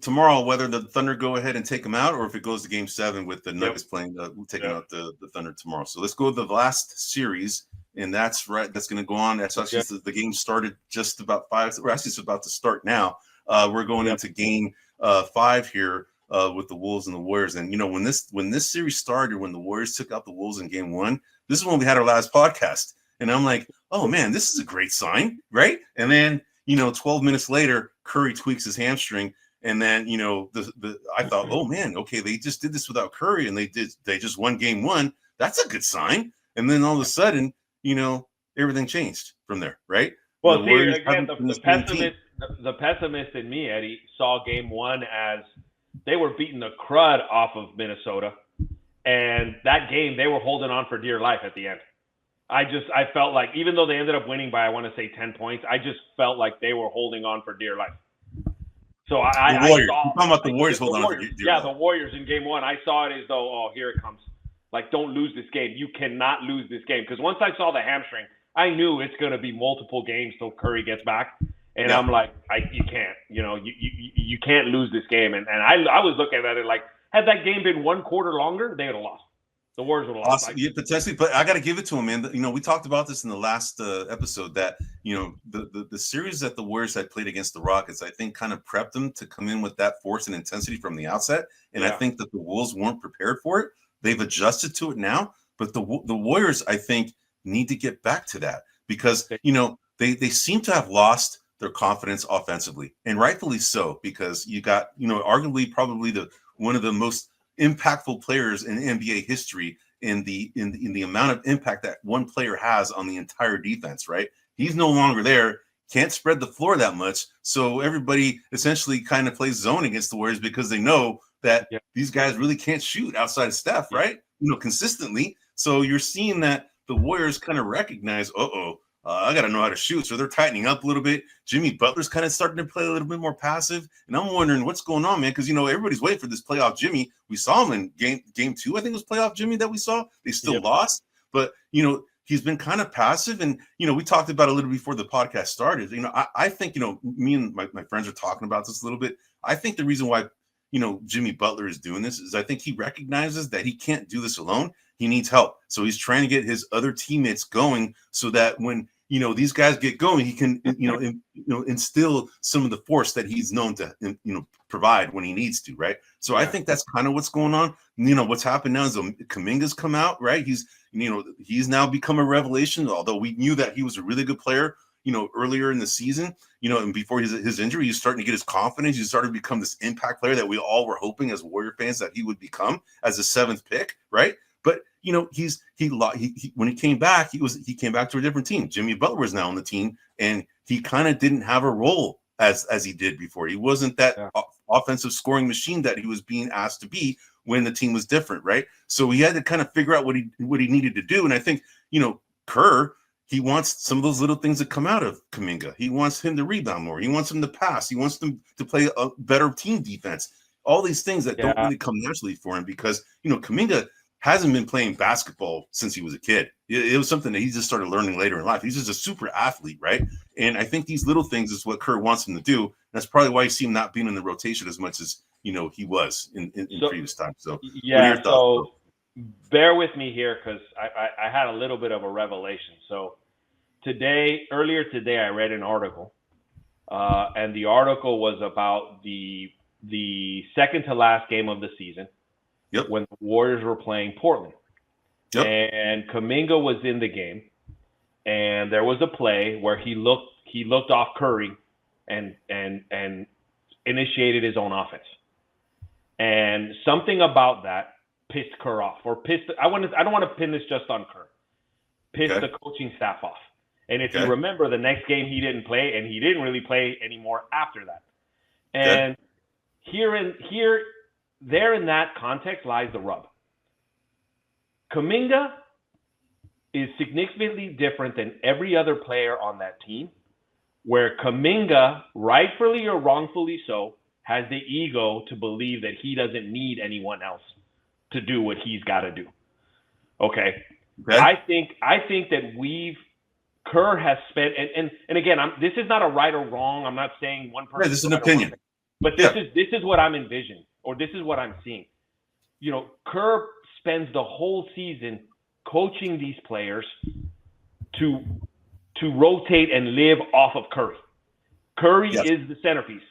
tomorrow whether the Thunder go ahead and take them out, or if it goes to game 7 with the Nuggets taking out the Thunder tomorrow. So let's go to the last series, and that's going to go on. That's actually the game started just about 5. We're actually just about to start now. We're going into game 5 here with the Wolves and the Warriors. And when this series started, when the Warriors took out the Wolves in game 1, this is when we had our last podcast. And I'm like, oh, man, this is a great sign, right? And then, 12 minutes later, Curry tweaks his hamstring. And then, I thought, oh, man, okay, they just did this without Curry, and they just won game 1. That's a good sign. And then all of a sudden, everything changed from there, right? Well, see, again, the pessimist in me, Eddie, saw game 1 as they were beating the crud off of Minnesota. And that game, they were holding on for dear life at the end. I felt like, even though they ended up winning by, I want to say 10 points, I just felt like they were holding on for dear life. So the Warriors. You're talking about the Warriors holding on for dear life. Yeah, the Warriors in game 1. I saw it as though, oh, here it comes. Like, don't lose this game. You cannot lose this game. Because once I saw the hamstring, I knew it's going to be multiple games till Curry gets back. And I'm like, you can't. You can't lose this game. And I was looking at it like, had that game been 1 quarter longer, they would have lost. The Warriors would have lost. Yeah, potentially, but I got to give it to him, man. We talked about this in the last episode that the series that the Warriors had played against the Rockets, I think, kind of prepped them to come in with that force and intensity from the outset. And I think that the Wolves weren't prepared for it. They've adjusted to it now, but the Warriors, I think, need to get back to that because they seem to have lost their confidence offensively, and rightfully so, because you got arguably probably one of the most impactful players in NBA history in the amount of impact that one player has on the entire defense, right? He's no longer there, can't spread the floor that much. So everybody essentially kind of plays zone against the Warriors because they know that these guys really can't shoot outside of Steph, right? Consistently. So you're seeing that the Warriors kind of recognize, I got to know how to shoot. So they're tightening up a little bit. Jimmy Butler's kind of starting to play a little bit more passive. And I'm wondering what's going on, man, because, everybody's waiting for this playoff Jimmy. We saw him in game 2. I think it was playoff Jimmy that we saw. They still lost. But, he's been kind of passive. And, we talked about it a little before the podcast started. I think, me and my friends are talking about this a little bit. I think the reason why, Jimmy Butler is doing this is I think he recognizes that he can't do this alone. He needs help. So he's trying to get his other teammates going so that when, these guys get going, he can, instill some of the force that he's known to, provide when he needs to, right? So I think that's kind of what's going on. What's happened now is Kuminga's come out, right? He's now become a revelation, although we knew that he was a really good player, earlier in the season, and before his injury, he's starting to get his confidence. He started to become this impact player that we all were hoping as Warrior fans that he would become as a 7th pick, right? But when he came back, he came back to a different team. Jimmy Butler was now on the team, and he kind of didn't have a role as he did before. He wasn't that offensive scoring machine that he was being asked to be when the team was different, right? So he had to kind of figure out what he needed to do. And I think Kerr, he wants some of those little things that come out of Kuminga. He wants him to rebound more. He wants him to pass. He wants them to play a better team defense. All these things that don't really come naturally for him because Kuminga hasn't been playing basketball since he was a kid. It was something that he just started learning later in life. He's just a super athlete, right? And I think these little things is what Kerr wants him to do. That's probably why you see him not being in the rotation as much as he was in previous times. So so bear with me here because I had a little bit of a revelation. So earlier today, I read an article, and the article was about the the second to last game of the season. Yep. When the Warriors were playing Portland. Yep. And Kuminga was in the game, and there was a play where he looked off Curry and initiated his own offense. And something about that pissed Kerr off, or I don't want to pin this just on Kerr. Pissed the coaching staff off. And if you remember, the next game he didn't play, and he didn't really play anymore after that. And there in that context lies the rub. Kuminga is significantly different than every other player on that team, where Kuminga, rightfully or wrongfully so, has the ego to believe that he doesn't need anyone else to do what he's got to do. Okay. I think that Kerr has spent, and again, this is not a right or wrong. I'm not saying one person. This is an opinion. But this is what I'm envisioning, or this is what I'm seeing. You know, Kerr spends the whole season coaching these players to rotate and live off of Curry. Curry is the centerpiece.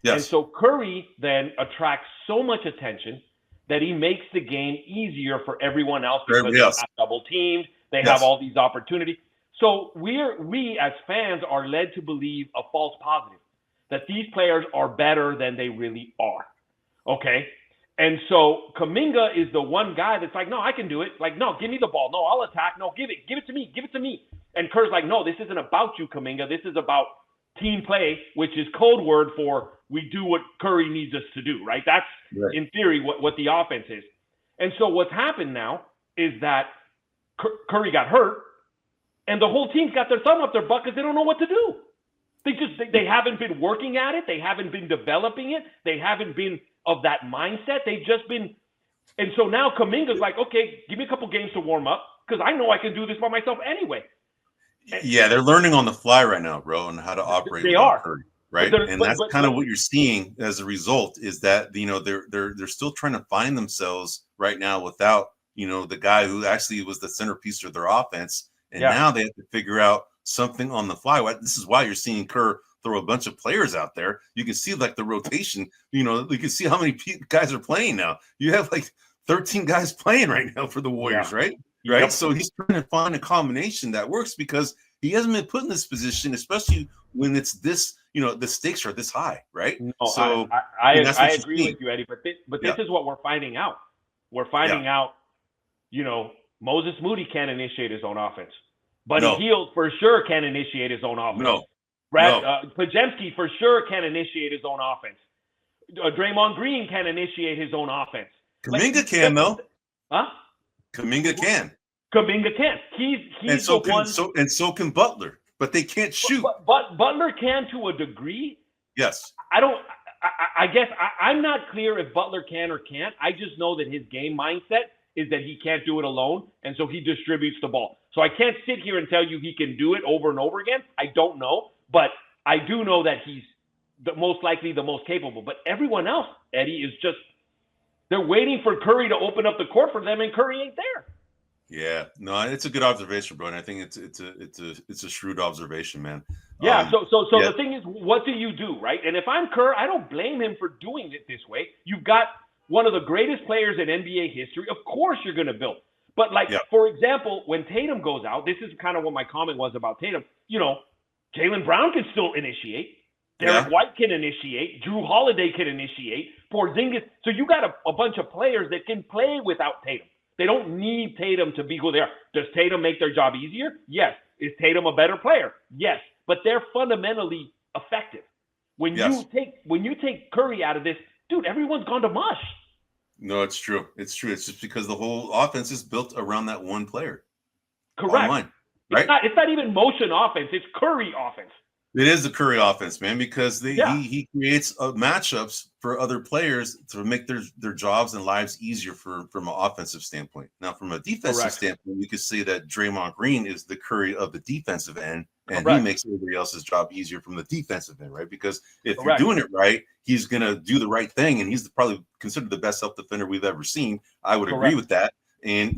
Yes. And so Curry then attracts so much attention that he makes the game easier for everyone else because they're not double teamed. They have all these opportunities. So we as fans are led to believe a false positive, that these players are better than they really are. Okay? And so Kuminga is the one guy that's like, no, I can do it. Like, no, give me the ball. No, I'll attack. No, give it to me. Give it to me. And Kerr's like, no, this isn't about you, Kuminga. This is about team play, which is code word for we do what Curry needs us to do, right? That's, in theory, what the offense is. And so what's happened now is that Curry got hurt, and the whole team's got their thumb up their butt because they don't know what to do. They haven't been working at it. They haven't been developing it. They haven't been of that mindset. They've just been, and so now Kuminga's like, okay, give me a couple games to warm up because I know I can do this by myself anyway. Yeah, they're learning on the fly right now, bro, and how to operate. They are, Curry, right? And that's kind of what you're seeing as a result is that they're still trying to find themselves right now without the guy who actually was the centerpiece of their offense, and now they have to figure out something on the fly. This is why you're seeing Kerr throw a bunch of players out there. You can see like the rotation. You can see how many guys are playing now. You have like 13 guys playing right now for the Warriors, right? Right. Yep. So he's trying to find a combination that works because he hasn't been put in this position, especially when it's this, the stakes are this high, right? No, so I agree with you, Eddie. But this is what we're finding out. We're finding out, Moses Moody can't initiate his own offense. Buddy Hield for sure can't initiate his own offense. Pajemski for sure can't initiate his own offense. Draymond Green can't initiate his own offense. Kuminga can though. Huh? Kuminga can. Kuminga can. He's so can Butler, but they can't shoot. But Butler can to a degree. Yes. I guess I'm not clear if Butler can or can't. I just know that his game mindset is that he can't do it alone, and so he distributes the ball. So I can't sit here and tell you he can do it over and over again. I don't know, but I do know that he's most likely the most capable. But everyone else, Eddie, is just they're waiting for Curry to open up the court for them, and Curry ain't there. Yeah, no, it's a good observation, bro, and I think it's a shrewd observation, man. Yeah. So the thing is, what do you do, right? And if I'm Kerr, I don't blame him for doing it this way. You've got one of the greatest players in NBA history. Of course, you're going to build. But for example, when Tatum goes out, this is kind of what my comment was about Tatum. Jaylen Brown can still initiate. Derek White can initiate. Drew Holiday can initiate. Porzingis. So you got a bunch of players that can play without Tatum. They don't need Tatum to be who they are. Does Tatum make their job easier? Yes. Is Tatum a better player? Yes. But they're fundamentally effective. When you take Curry out of this, dude, everyone's gone to mush. No, it's true. It's true. It's just because the whole offense is built around that one player. Correct. Online, right? It's not even motion offense. It's Curry offense. It is the Curry offense, man, because he creates matchups for other players to make their jobs and lives easier from an offensive standpoint. Now, from a defensive standpoint, you could say that Draymond Green is the Curry of the defensive end, and he makes everybody else's job easier from the defensive end, right? Because if you're doing it right, he's going to do the right thing, and he's probably considered the best self-defender we've ever seen. I would agree with that. And,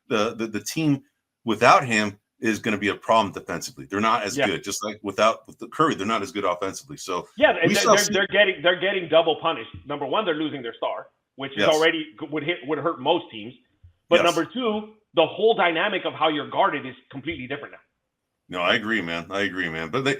the team without him is going to be a problem defensively. They're not as good. Just like with the Curry, they're not as good offensively. So they're getting double punished. Number one, they're losing their star, which is already would hurt most teams. But number two, the whole dynamic of how you're guarded is completely different now. No, I agree, man. But they,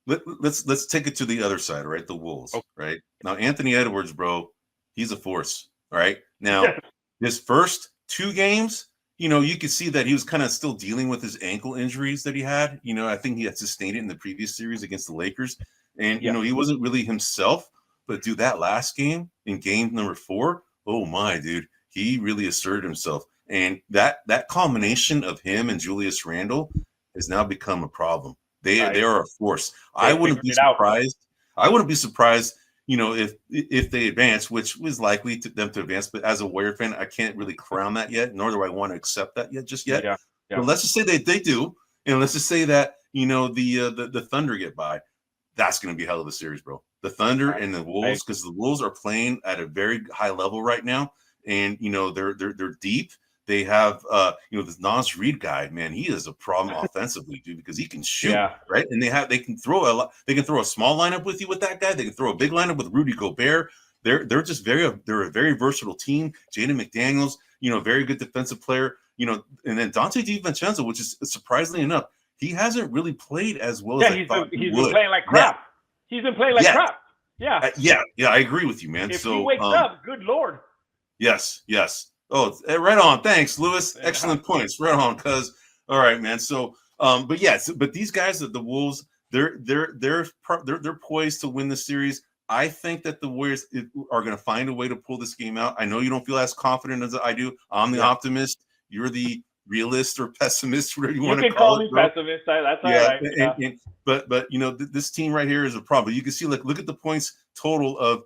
let's take it to the other side, right? The Wolves, right? Now, Anthony Edwards, bro, he's a force, right? Now, his first 2 games, you could see that he was kind of still dealing with his ankle injuries that he had. I think he had sustained it in the previous series against the Lakers. And, he wasn't really himself. But, dude, that last game, in game number 4, oh, my, dude, he really asserted himself. And that combination of him and Julius Randle has now become a problem. They are a force. I wouldn't be surprised. If they advance, which was likely them to advance. But as a Warrior fan, I can't really crown that yet, nor do I want to accept that just yet. Yeah. But let's just say they do, and let's just say that the Thunder get by. That's going to be a hell of a series, bro. The Thunder and the Wolves, because the Wolves are playing at a very high level right now, and they're deep. They have this Naz Reid guy, man. He is a problem offensively, dude, because he can shoot, right? And they can throw a lot. They can throw a small lineup with you with that guy. They can throw a big lineup with Rudy Gobert. They're a very versatile team. Jaden McDaniels, very good defensive player. And then Dante DiVincenzo, which is surprisingly enough, he hasn't really played as well as I thought he would. He's been playing like crap. Yeah. He's been playing like crap. Yeah. I agree with you, man. If he wakes up, good Lord. Yes. Oh, right on. Thanks, Lewis. Excellent points. Right on, cuz. All right, man. So, but these guys, the Wolves, they're poised to win the series. I think that the Warriors are going to find a way to pull this game out. I know you don't feel as confident as I do. I'm the optimist. You're the realist or pessimist, whatever you want to call it. You can call me pessimist. That's all right. But this team right here is a problem. You can see, look at the points total of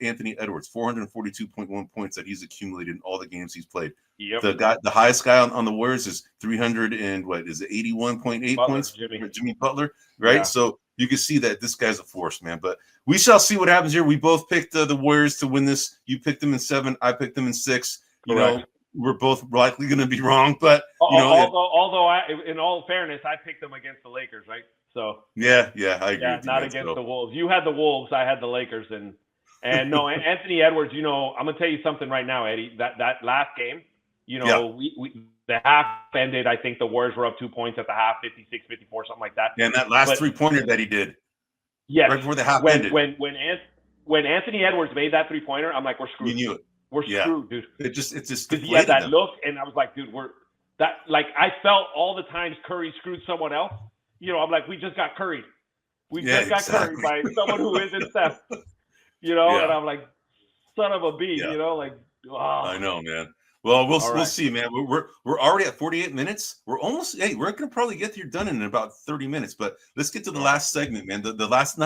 Anthony Edwards, 442.1 points that he's accumulated in all the games he's played. Yep. The highest guy on the Warriors is 81.8 points. Jimmy Butler, right? Yeah. So you can see that this guy's a force, man. But we shall see what happens here. We both picked the Warriors to win this. You picked them in 7. I picked them in 6. Correct. We're both likely going to be wrong, but although in all fairness, I picked them against the Lakers, right? So I agree. Yeah, not against the Wolves. You had the Wolves, I had the Lakers, and no, Anthony Edwards. I'm gonna tell you something right now, Eddie. That last game, we the half ended. I think the Warriors were up 2 points at the half, 56-54, something like that. Yeah, and that last 3-pointer that he did. Yes, right before the half ended. When Anthony Edwards made that 3-pointer, I'm like, we're screwed. You knew it. We're screwed, dude. It's just because he had that look, and I was like, dude, I felt all the times Curry screwed someone else. I'm like, we just got curried. We just got curried by someone who isn't Steph. And I'm like, son of a bee. I know, man. Well, we'll see, man. We're already at 48 minutes. We're almost. Hey, we're gonna probably get here done in about 30 minutes. But let's get to the last segment, man. The last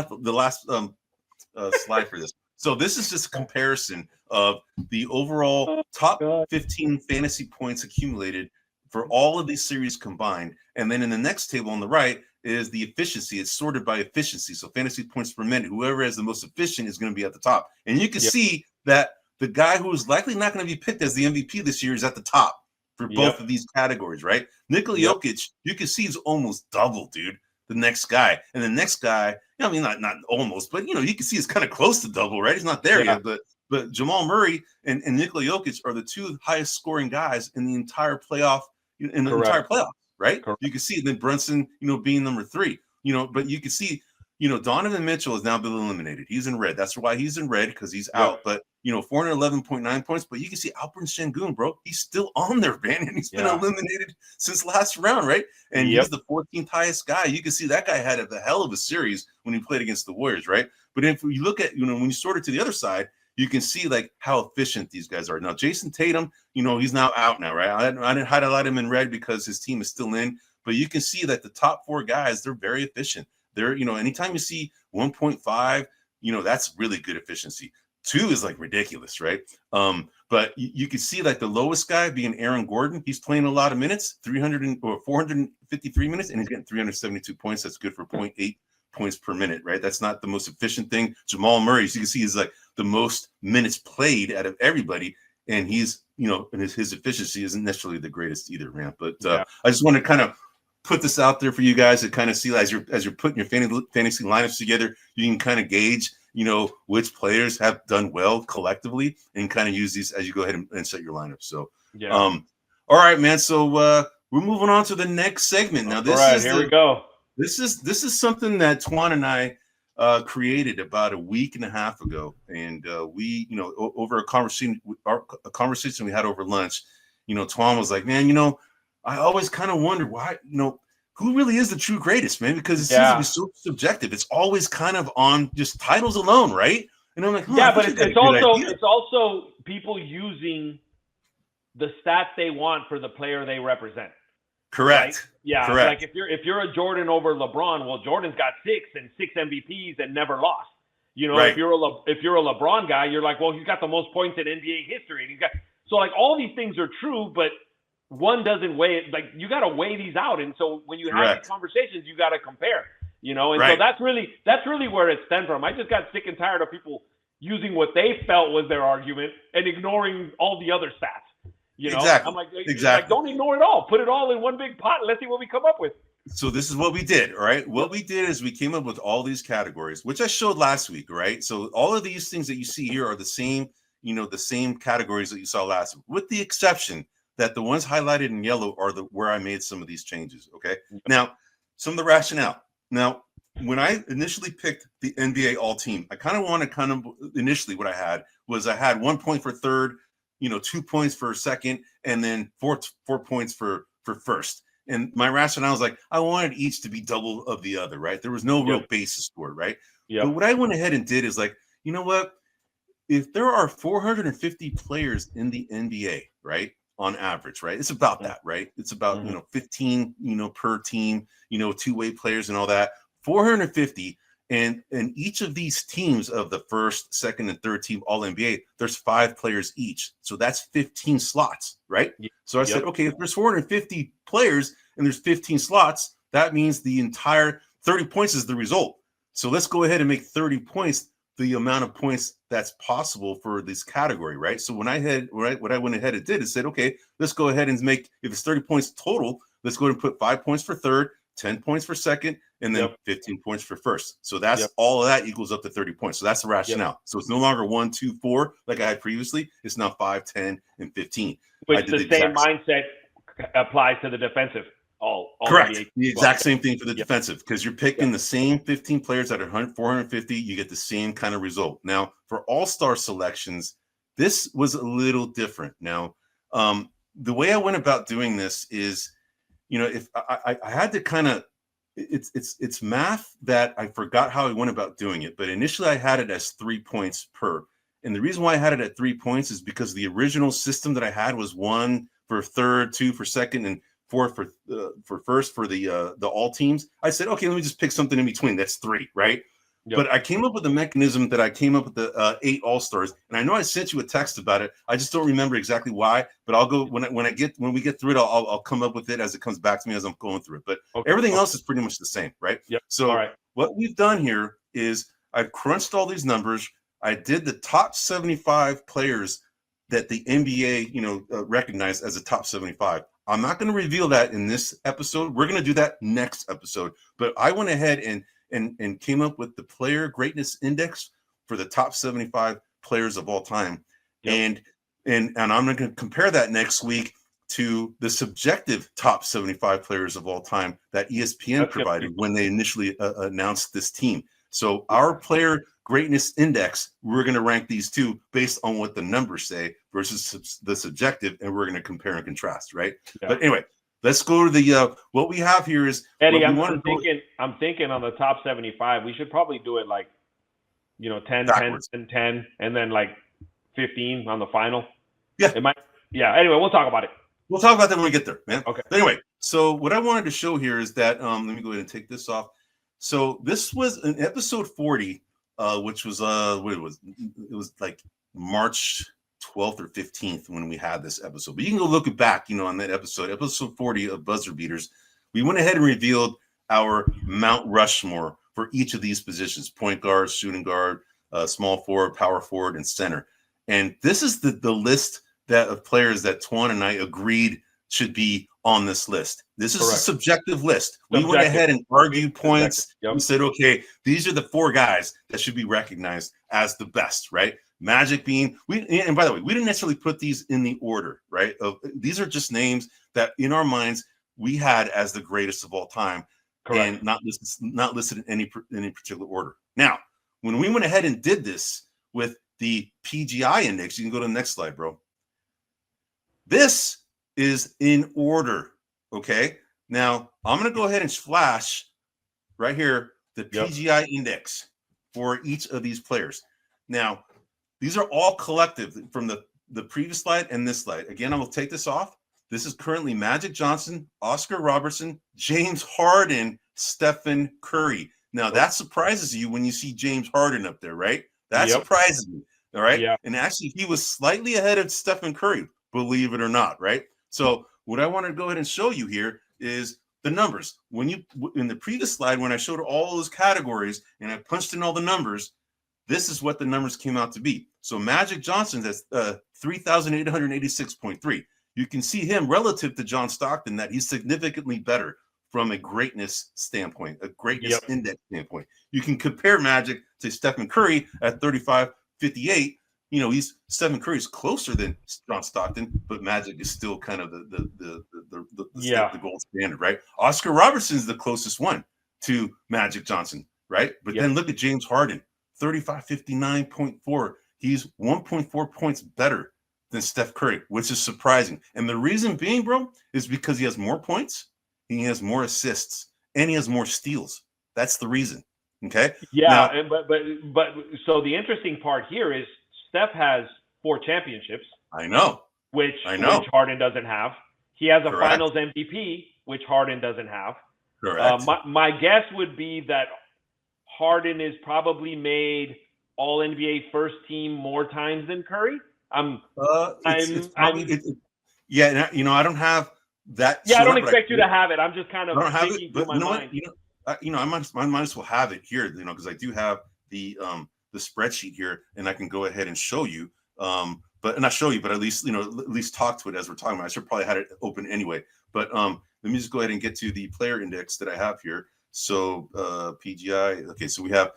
slide for this. So this is just a comparison of the overall top 15 fantasy points accumulated for all of these series combined. And then in the next table on the right is the efficiency. It's sorted by efficiency. So fantasy points per minute, whoever is the most efficient is going to be at the top. And you can see that the guy who is likely not going to be picked as the MVP this year is at the top for both of these categories, right? Nikola Jokic, you can see he's almost double, dude. The next guy. And the next guy, not almost, but you can see it's kind of close to double, right? He's not there yet, but Jamal Murray and Nikola Jokic are the 2 highest scoring guys in the entire playoff, right? Correct. You can see then Brunson, being number 3, but you can see, Donovan Mitchell has now been eliminated. He's in red. That's why he's in red, because he's out. But 411.9 points. But you can see Alperen Sengun, bro. He's still on there, man, and he's been eliminated since last round, right? And he's the 14th highest guy. You can see that guy had a hell of a series when he played against the Warriors, right? But if you look at, when you sort it to the other side, you can see how efficient these guys are. Now, Jayson Tatum, he's now out now, right? I didn't highlight him in red because his team is still in. But you can see that the top 4 guys, they're very efficient. They're, anytime you see 1.5, that's really good efficiency. 2 is like ridiculous, right? But you can see the lowest guy being Aaron Gordon. He's playing a lot of minutes, 453 minutes, and he's getting 372 points. That's good for 0.8 points per minute, right? That's not the most efficient thing. Jamal Murray, so you can see, is the most minutes played out of everybody, and he's, and his efficiency isn't necessarily the greatest either, man. But I just want to kind of put this out there for you guys to kind of see as you're putting your fantasy lineups together. You can kind of gauge, which players have done well collectively, and kind of use these as you go ahead and set your lineup. So, all right, man. So we're moving on to the next segment now. Here we go. This is something that Twan and I created about a week and a half ago, and we, over a conversation we had over lunch, Twan was like, man, I always kind of wonder why, who really is the true greatest, man? Because it seems to be so subjective. It's always kind of on just titles alone, right? And I'm like, but it's also people using the stats they want for the player they represent. Correct. Right? Yeah. Correct. Like if you're a Jordan over LeBron, well, Jordan's got 6 MVPs and never lost. Right. If you're a LeBron guy, you're like, well, he's got the most points in NBA history. And so like all these things are true, but one doesn't weigh it. Like you got to weigh these out. And so when you have these conversations, you got to compare. And so that's really where it stemmed from. I just got sick and tired of people using what they felt was their argument and ignoring all the other stats. Exactly. I'm like, don't ignore it all. Put it all in one big pot and let's see what we come up with. So this is what we did, all right? What we did is we came up with all these categories, which I showed last week, right? So all of these things that you see here are the same, the same categories that you saw last week, with the exception that the ones highlighted in yellow are where I made some of these changes, okay? Now, some of the rationale. Now, when I initially picked the NBA All-Team, initially what I had 1 point for third, 2 points for second, and then four points for first. And my rationale was like, I wanted each to be double of the other, right? There was no real basis for it, right? But what I went ahead and did is like, you know what? If there are 450 players in the NBA, right, on average, right? It's about that, right? It's about, 15, per team, two-way players and all that. 450. And each of these teams of the first, second, and third team All NBA, there's 5 players each. So that's 15 slots, right? So I said, okay, if there's 450 players and there's 15 slots, that means the entire 30 points is the result. So let's go ahead and make 30 points the amount of points that's possible for this category, right? So what I went ahead and did is said, okay, let's go ahead and make, if it's 30 points total, let's go ahead and put 5 points for third, 10 points for second, and then 15 points for first. So that's all of that equals up to 30 points. So that's the rationale. So it's no longer 1, 2, 4 like I had previously. It's now 5, 10, and 15. Which the same mindset applies to the defensive. Correct. The exact same thing for the defensive, because you're picking the same 15 players that are 450. You get the same kind of result. Now, for all-star selections, this was a little different. Now, the way I went about doing this is, if I had to kind of, it's math that I forgot how I went about doing it. But initially I had it as 3 points per. And the reason why I had it at 3 points is because the original system that I had was 1 for third, 2 for second, and 4 for first for the all teams. I said, okay, let me just pick something in between. That's 3, right? But I came up with a mechanism that I came up with the 8 all-stars, and I know I sent you a text about it. I just don't remember exactly why, but I'll go when we get through it. I'll come up with it as it comes back to me as I'm going through it. But everything else is pretty much the same, right? So what we've done here is I've crunched all these numbers. I did the top 75 players that the NBA recognized as a top 75. I'm not going to reveal that in this episode. We're going to do that next episode. But I went ahead and came up with the player greatness index for the top 75 players of all time. And I'm going to compare that next week to the subjective top 75 players of all time that ESPN provided when they initially announced this team. So our player greatness index, we're going to rank these two based on what the numbers say versus the subjective, and we're going to compare and contrast, right? But anyway, let's go to the what we have here is Eddie. I'm thinking on the top 75, we should probably do it like 10, backwards. 10, 10, and then like 15 on the final. Anyway, we'll talk about it. We'll talk about that when we get there, man. Okay. But anyway, so what I wanted to show here is that let me go ahead and take this off. So this was in episode 40, which was it was like March 12th or 15th when we had this episode. But you can go look it back, on that episode 40 of Buzzer Beaters. We went ahead and revealed our Mount Rushmore for each of these positions: point guard, shooting guard, small forward, power forward, and center. And this is the list of players that Twan and I agreed should be on this list. This is Correct. a subjective list. We went ahead and argued points. Yep. We said, okay, these are the 4 guys that should be recognized as the best, right? Magic being, and by the way, we didn't necessarily put these in the order, right? These are just names that in our minds we had as the greatest of all time. Correct. And not listed in any particular order. Now, when we went ahead and did this with the PGI index, you can go to the next slide, bro. This is in order, okay? Now, I'm going to go ahead and flash right here the PGI index for each of these players. Now, these are all collective from the previous slide and this slide. Again, I will take this off. This is currently Magic Johnson, Oscar Robertson, James Harden, Stephen Curry. Now, that surprises you when you see James Harden up there, right? That surprises me, all right? Yeah. And actually, he was slightly ahead of Stephen Curry, believe it or not, right? So what I want to go ahead and show you here is the numbers. When you in the previous slide, when I showed all those categories and I punched in all the numbers, this is what the numbers came out to be. So Magic Johnson, that's 3,886.3. You can see him relative to John Stockton that he's significantly better from a greatness standpoint, a greatness index standpoint. You can compare Magic to Stephen Curry at 35.58. You know, Stephen Curry's closer than John Stockton, but Magic is still kind of the gold standard, right? Oscar Robertson is the closest one to Magic Johnson, right? But then look at James Harden, 35.59.4. He's 1.4 points better than Steph Curry, which is surprising. And the reason being, bro, is because he has more points, he has more assists, and he has more steals. That's the reason. Okay. Yeah, now, but so the interesting part here is Steph has 4 championships. I know. Which Harden doesn't have. He has a Finals MVP, which Harden doesn't have. Correct. My guess would be that Harden is probably made All NBA first team more times than Curry. I don't have that. Yeah, I don't expect you to have it. I'm just kind of thinking through my mind. I might as well have it here, because I do have the spreadsheet here, and I can go ahead and show you. But not show you, but at least talk to it as we're talking about. I should probably had it open anyway. But let me just go ahead and get to the player index that I have here. So PGI. Okay, so we have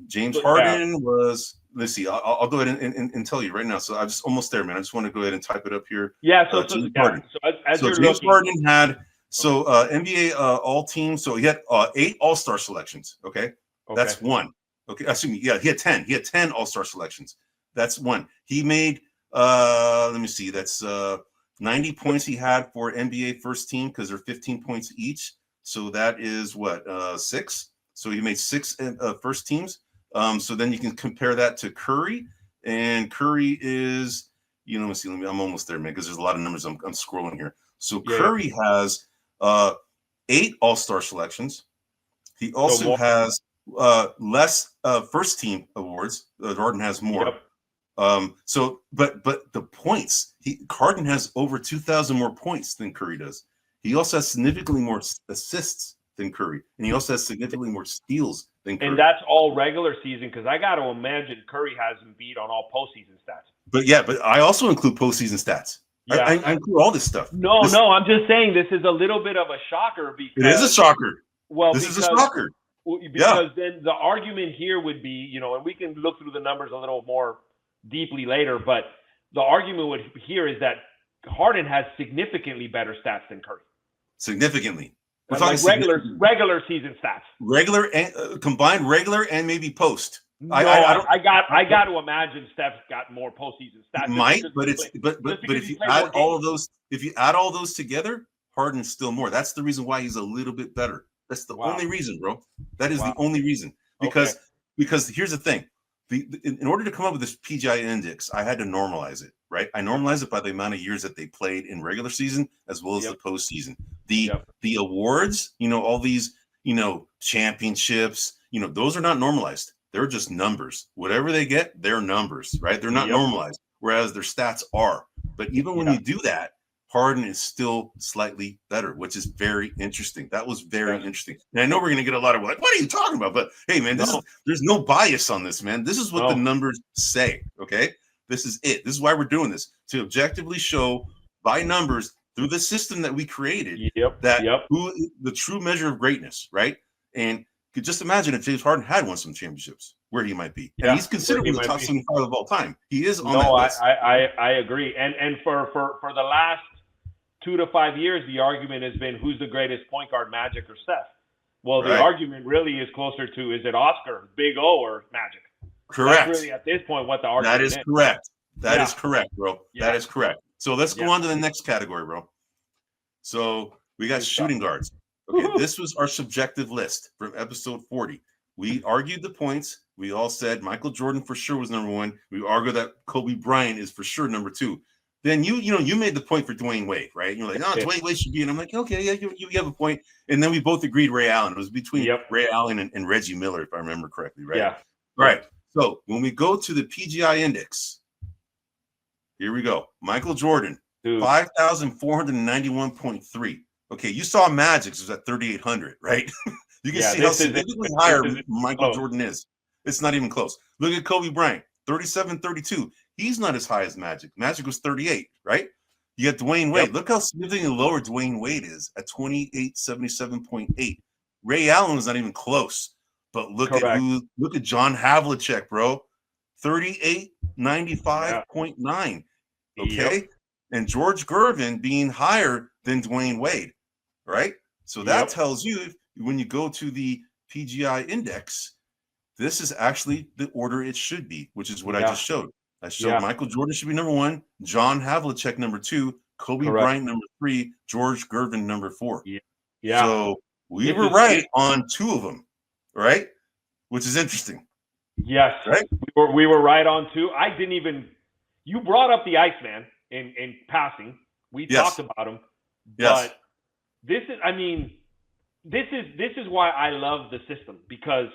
James Harden was. Let's see. I'll go ahead and tell you right now. So I'm just almost there, man. I just want to go ahead and type it up here. Yeah. So James Harden. So James Harden had NBA all teams. So he had 8 All-Star selections. Okay, that's 1. Okay, excuse me. Yeah, he had 10. He had 10 All-Star selections. That's 1. He made. Let me see. That's 90 points he had for NBA first team because they're 15 points each. So that is what 6. So he made 6 first teams. So then you can compare that to Curry, and Curry is, let's see, I'm almost there, man, because there's a lot of numbers I'm scrolling here. So Curry has 8 All-Star selections. He also has less first team awards. Harden has more. Yep. But the points, Harden has over 2,000 more points than Curry does. He also has significantly more assists than Curry, and he also has significantly more steals than Curry. And that's all regular season, because I got to imagine Curry has him beat on all postseason stats. But I also include postseason stats. Yeah. I include all this stuff. No, I'm just saying this is a little bit of a shocker. Because it is a shocker. Well, this is a shocker. Because then the argument here would be, and we can look through the numbers a little more deeply later, but the argument here is that Harden has significantly better stats than Curry. Significantly. We're talking regular season stats. Regular and combined regular and maybe post. No, I got to imagine Steph's got more postseason stats. But if you add all of those together, Harden's still more. That's the reason why he's a little bit better. That's the only reason, bro. That is the only reason. Because here's the thing. In order to come up with this PGI index, I had to normalize it, right? I normalized it by the amount of years that they played in regular season as well as the postseason. The awards, all these, championships, those are not normalized. They're just numbers. Whatever they get, they're numbers, right? They're not normalized, whereas their stats are. But even when you do that, Harden is still slightly better, which is very interesting. That was very interesting. And I know we're going to get a lot of what are you talking about? But hey, man, there's no bias on this, man. This is what the numbers say, okay? This is it. This is why we're doing this, to objectively show by numbers through the system that we created. Yep. Who the true measure of greatness, right? And could just imagine if James Harden had won some championships, where he might be. And he's considered one of the top 75 of all time. He is on that list. I agree. And for the last 2 to 5 years, the argument has been who's the greatest point guard, Magic or Steph? Well, the argument really is closer to, is it Oscar, Big O, or Magic? Correct. That's really at this point what the argument is. That is correct. That is correct, bro. That is correct. So let's go on to the next category, bro. So we got shooting guards. Okay, this was our subjective list from episode 40. We argued the points. We all said Michael Jordan for sure was number 1. We argued that Kobe Bryant is for sure number 2. Then you made the point for Dwayne Wade, right? You're like, Dwayne Wade should be, and I'm like, okay, yeah, you have a point. And then we both agreed Ray Allen. It was between Ray Allen and Reggie Miller, if I remember correctly, right? Yeah. Right. So when we go to the PGI Index, here we go. Michael Jordan, 5,491.3. Okay, you saw Magic's was at 3,800, right? You can see how significantly higher Michael Jordan is. It's not even close. Look at Kobe Bryant, 37.32. He's not as high as Magic. Magic was 38, right? You got Dwayne Wade. Look how significantly lower Dwayne Wade is at 2877.8. Ray Allen was not even close. But look at John Havlicek, bro. 3895.9. Okay. And George Gervin being higher than Dwayne Wade, right? So that tells you when you go to the PGI Index, this is actually the order it should be, which is what I just showed. I showed Michael Jordan should be number 1, John Havlicek number 2, Kobe Bryant number 3, George Gervin number 4. Yeah. So we were right on 2 of them, right? Which is interesting. Yes. Right? We were right on 2. I didn't even – you brought up the Iceman in passing. We talked about him. But this is why I love the system, because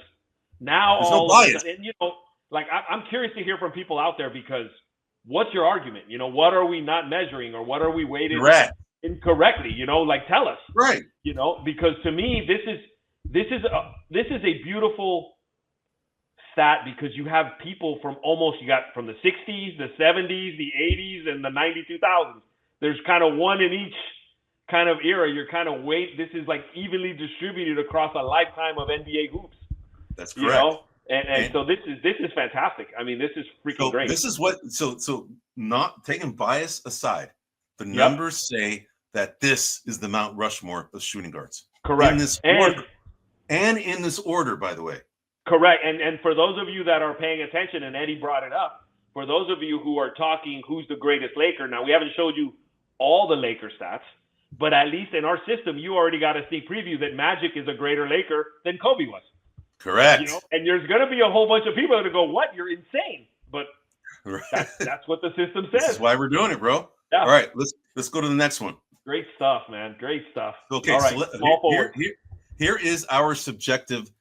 now there's no bias. And like I'm curious to hear from people out there, because what's your argument? What are we not measuring, or what are we weighted incorrectly? Like tell us. Right. Because to me this is a beautiful stat, because you have people from you got from the 60s, the 70s, the 80s, and the 2000s. There's kind of one in each kind of era. You're kind of this is like evenly distributed across a lifetime of NBA hoops. That's correct. And so this is fantastic. I mean, this is freaking great. This is what so not taking bias aside, the numbers say that this is the Mount Rushmore of shooting guards. Correct. In this order. And in this order, by the way. Correct. And for those of you that are paying attention, and Eddie brought it up, for those of you who are talking who's the greatest Laker, now we haven't showed you all the Laker stats, but at least in our system, you already got a sneak preview that Magic is a greater Laker than Kobe was. Correct. And there's going to be a whole bunch of people that go, "What? You're insane!" But that's what the system says. This is why we're doing it, bro. Yeah. All right, let's go to the next one. Great stuff, man. Great stuff. Okay, all right. So here is our subjective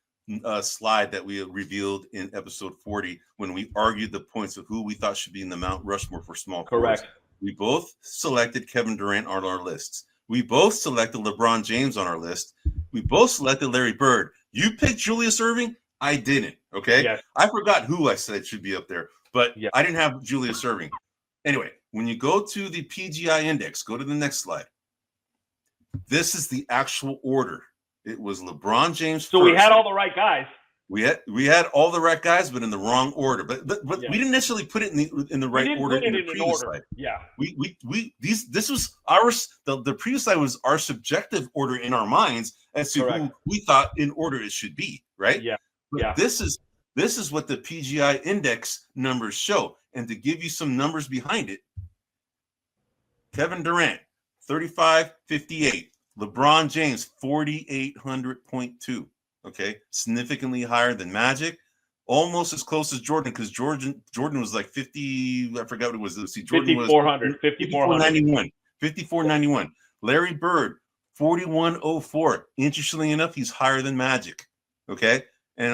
slide that we revealed in episode 40 when we argued the points of who we thought should be in the Mount Rushmore for small forwards. Correct. We both selected Kevin Durant on our lists. We both selected LeBron James on our list. We both selected Larry Bird. You picked Julius Erving. I didn't. Okay. Yes. I forgot who I said should be up there, but I didn't have Julius Erving. Anyway, when you go to the PGI Index, go to the next slide. This is the actual order. It was LeBron James. So we had all the right guys. We had all the right guys, but in the wrong order. But we didn't necessarily put it in the right order in the previous slide. Yeah. This was ours. The previous slide was our subjective order in our minds as to who we thought in order it should be, right? Yeah. But this is what the PGI Index numbers show. And to give you some numbers behind it, Kevin Durant, 3558. LeBron James, 4,800.2. Okay, significantly higher than Magic, almost as close as Jordan, because Jordan was like 50. I forgot what it was. Let's see, Jordan 5,400, 5,491, 5,491. Larry Bird, 4,104. Interestingly enough, he's higher than Magic. Okay, and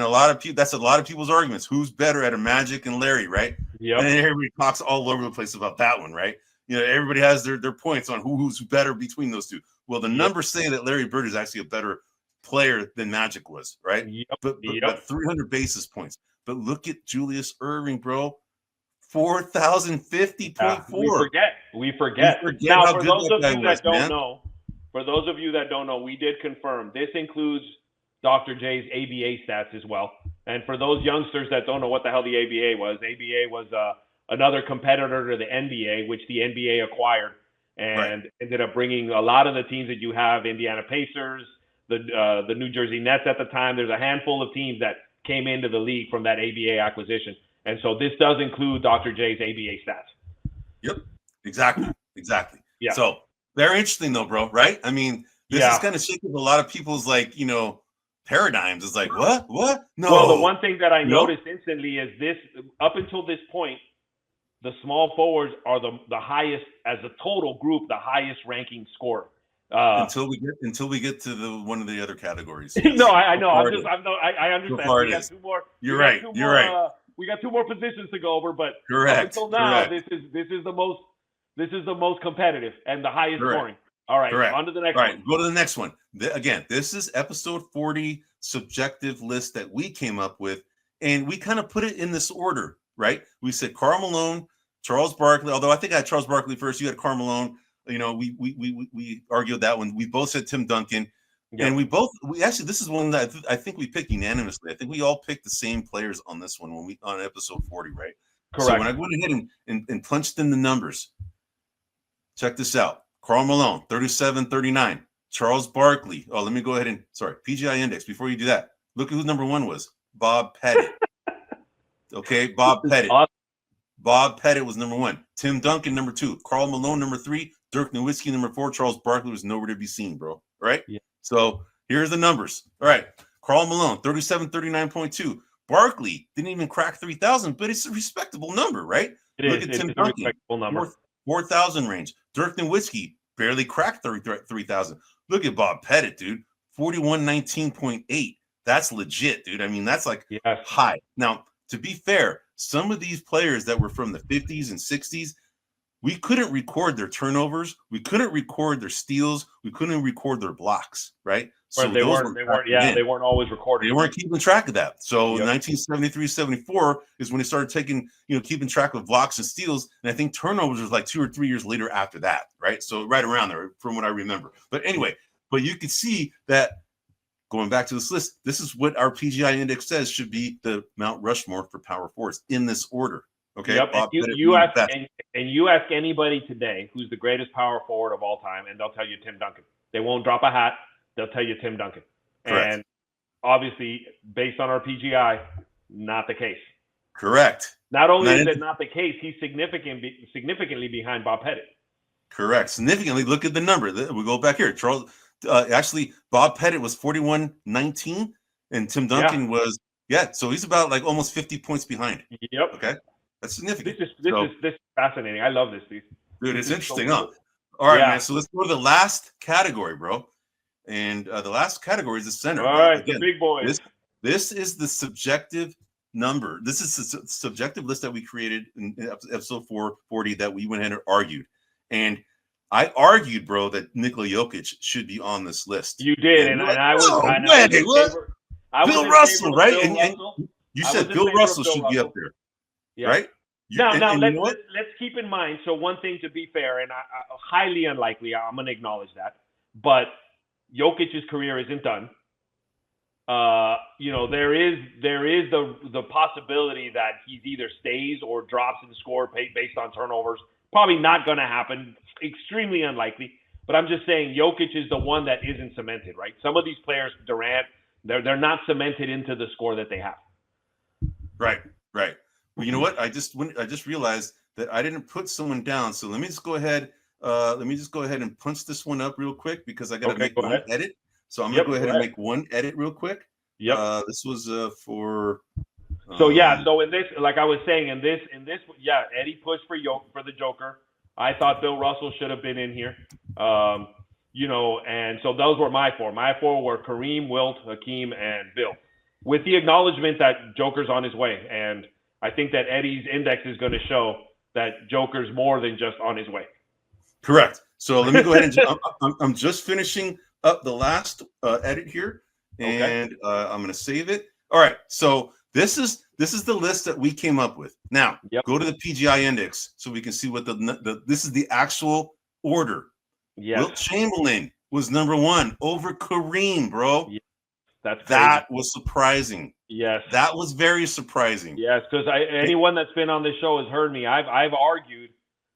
that's a lot of people's arguments. Who's better at a Magic and Larry, right? Yeah. And everybody talks all over the place about that one, right? Everybody has their points on who's better between those two. Well, the numbers say that Larry Bird is actually a better player than Magic was, right? But 300 basis points. But look at Julius Erving, bro. 4,050.4. We forget. Now, how for good those that of guy you was, that don't man. know, we did confirm this includes Dr. J's ABA stats as well. And for those youngsters that don't know what the hell the ABA was another competitor to the NBA, which the NBA acquired and ended up bringing a lot of the teams that you have, Indiana Pacers, the New Jersey Nets at the time. There's a handful of teams that came into the league from that ABA acquisition. And so this does include Dr. J's ABA stats. Yep, exactly. Yeah. So very interesting though, bro, right? I mean, this is going to shake up a lot of people's paradigms. It's like, what? No. Well, the one thing that I noticed instantly is this, up until this point, the small forwards are the highest, as a total group, the highest ranking scorer. Until we get to one of the other categories. Yes. No, I know. I understand. So we got two more. You're right. We got two more positions to go over, but correct. Up until now, this is the most competitive and the highest scoring. All right, on to the next one. All right, go to the next one. Again, this is episode 40 subjective list that we came up with, and we kind of put it in this order, right? We said Karl Malone, Charles Barkley. Although I think I had Charles Barkley first. You had Karl Malone. We argued that one. We both said Tim Duncan, and we actually this is one that I think we picked unanimously. I think we all picked the same players on this one on episode 40, right? Correct. So when I went ahead and punched in the numbers, check this out. Karl Malone, 37-39. Charles Barkley. Oh, let me go ahead PGI Index. Before you do that, look at who number one was. Bob Pettit. Okay, Bob Pettit. Awesome. Bob Pettit was number one. Tim Duncan, number two. Karl Malone, number three. Dirk Nowitzki, number four. Charles Barkley was nowhere to be seen, bro. All right? Yeah. So here's the numbers. All right. Karl Malone, 37-39.2. Barkley didn't even crack 3,000, but it's a respectable number, right? Look at Tim Duncan, a respectable number. 4,000 range. Dirk Nowitzki barely cracked 3,000. Look at Bob Pettit, dude. 4119.8. That's legit, dude. I mean, that's like high. Now, to be fair, some of these players that were from the 50s and 60s, we couldn't record their turnovers. We couldn't record their steals. We couldn't record their blocks, right? So they weren't always recorded. They weren't keeping track of that. So 1973-74 is when they started keeping track of blocks and steals. And I think turnovers was like 2 or 3 years later after that, right? So right around there from what I remember. But anyway, you could see that going back to this list, this is what our PGI Index says should be the Mount Rushmore for power forwards in this order. Okay. Yep. And you ask anybody today who's the greatest power forward of all time, and they'll tell you Tim Duncan. They won't drop a hat. They'll tell you Tim Duncan. Correct. And obviously, based on our PGI, not the case. Correct. Not only is it not the case, he's significantly behind Bob Pettit. Correct. Significantly. Look at the number. We go back here. Charles. Actually, Bob Pettit was 41-19, and Tim Duncan was so he's about like almost 50 points behind. Yep. Okay. That's significant. This is fascinating. I love this, dude. It's interesting, huh? All right, man. So let's go to the last category, bro. And the last category is the center. All right, again, the big boys. This is the subjective number. This is the subjective list that we created in episode 440 that we went ahead and argued. And I argued, bro, that Nikola Jokic should be on this list. You did, and I was. Bill Russell, right? And you said Bill Russell should be up there. Yeah. Right? Now let's keep in mind. So one thing, to be fair, and I highly unlikely, I'm going to acknowledge that, but Jokic's career isn't done. There is the possibility that he either stays or drops in score based on turnovers. Probably not going to happen. Extremely unlikely. But I'm just saying Jokic is the one that isn't cemented, right? Some of these players, Durant, they're not cemented into the score that they have. Right. Well, you know what? I just realized that I didn't put someone down. So let me just go ahead. And punch this one up real quick because I got to make one edit. So I'm going to go ahead and make one edit real quick. Yep. This was for. So in this, like I was saying, in this, Eddie pushed for the Joker. I thought Bill Russell should have been in here. And so those were my four. My four were Kareem, Wilt, Hakeem, and Bill, with the acknowledgement that Joker's on his way. And I think that Eddie's index is going to show that Joker's more than just on his way. Correct. So let me go ahead and I'm just finishing up the last edit here, and I'm going to save it. All right. So this is this is the list that we came up with. Now, go to the PGI Index so we can see what this is the actual order. Yes. Wilt Chamberlain was number 1 over Kareem, bro. Yes. That's crazy. That was surprising. Yes. That was very surprising. Yes, because anyone that's been on this show has heard me. I've argued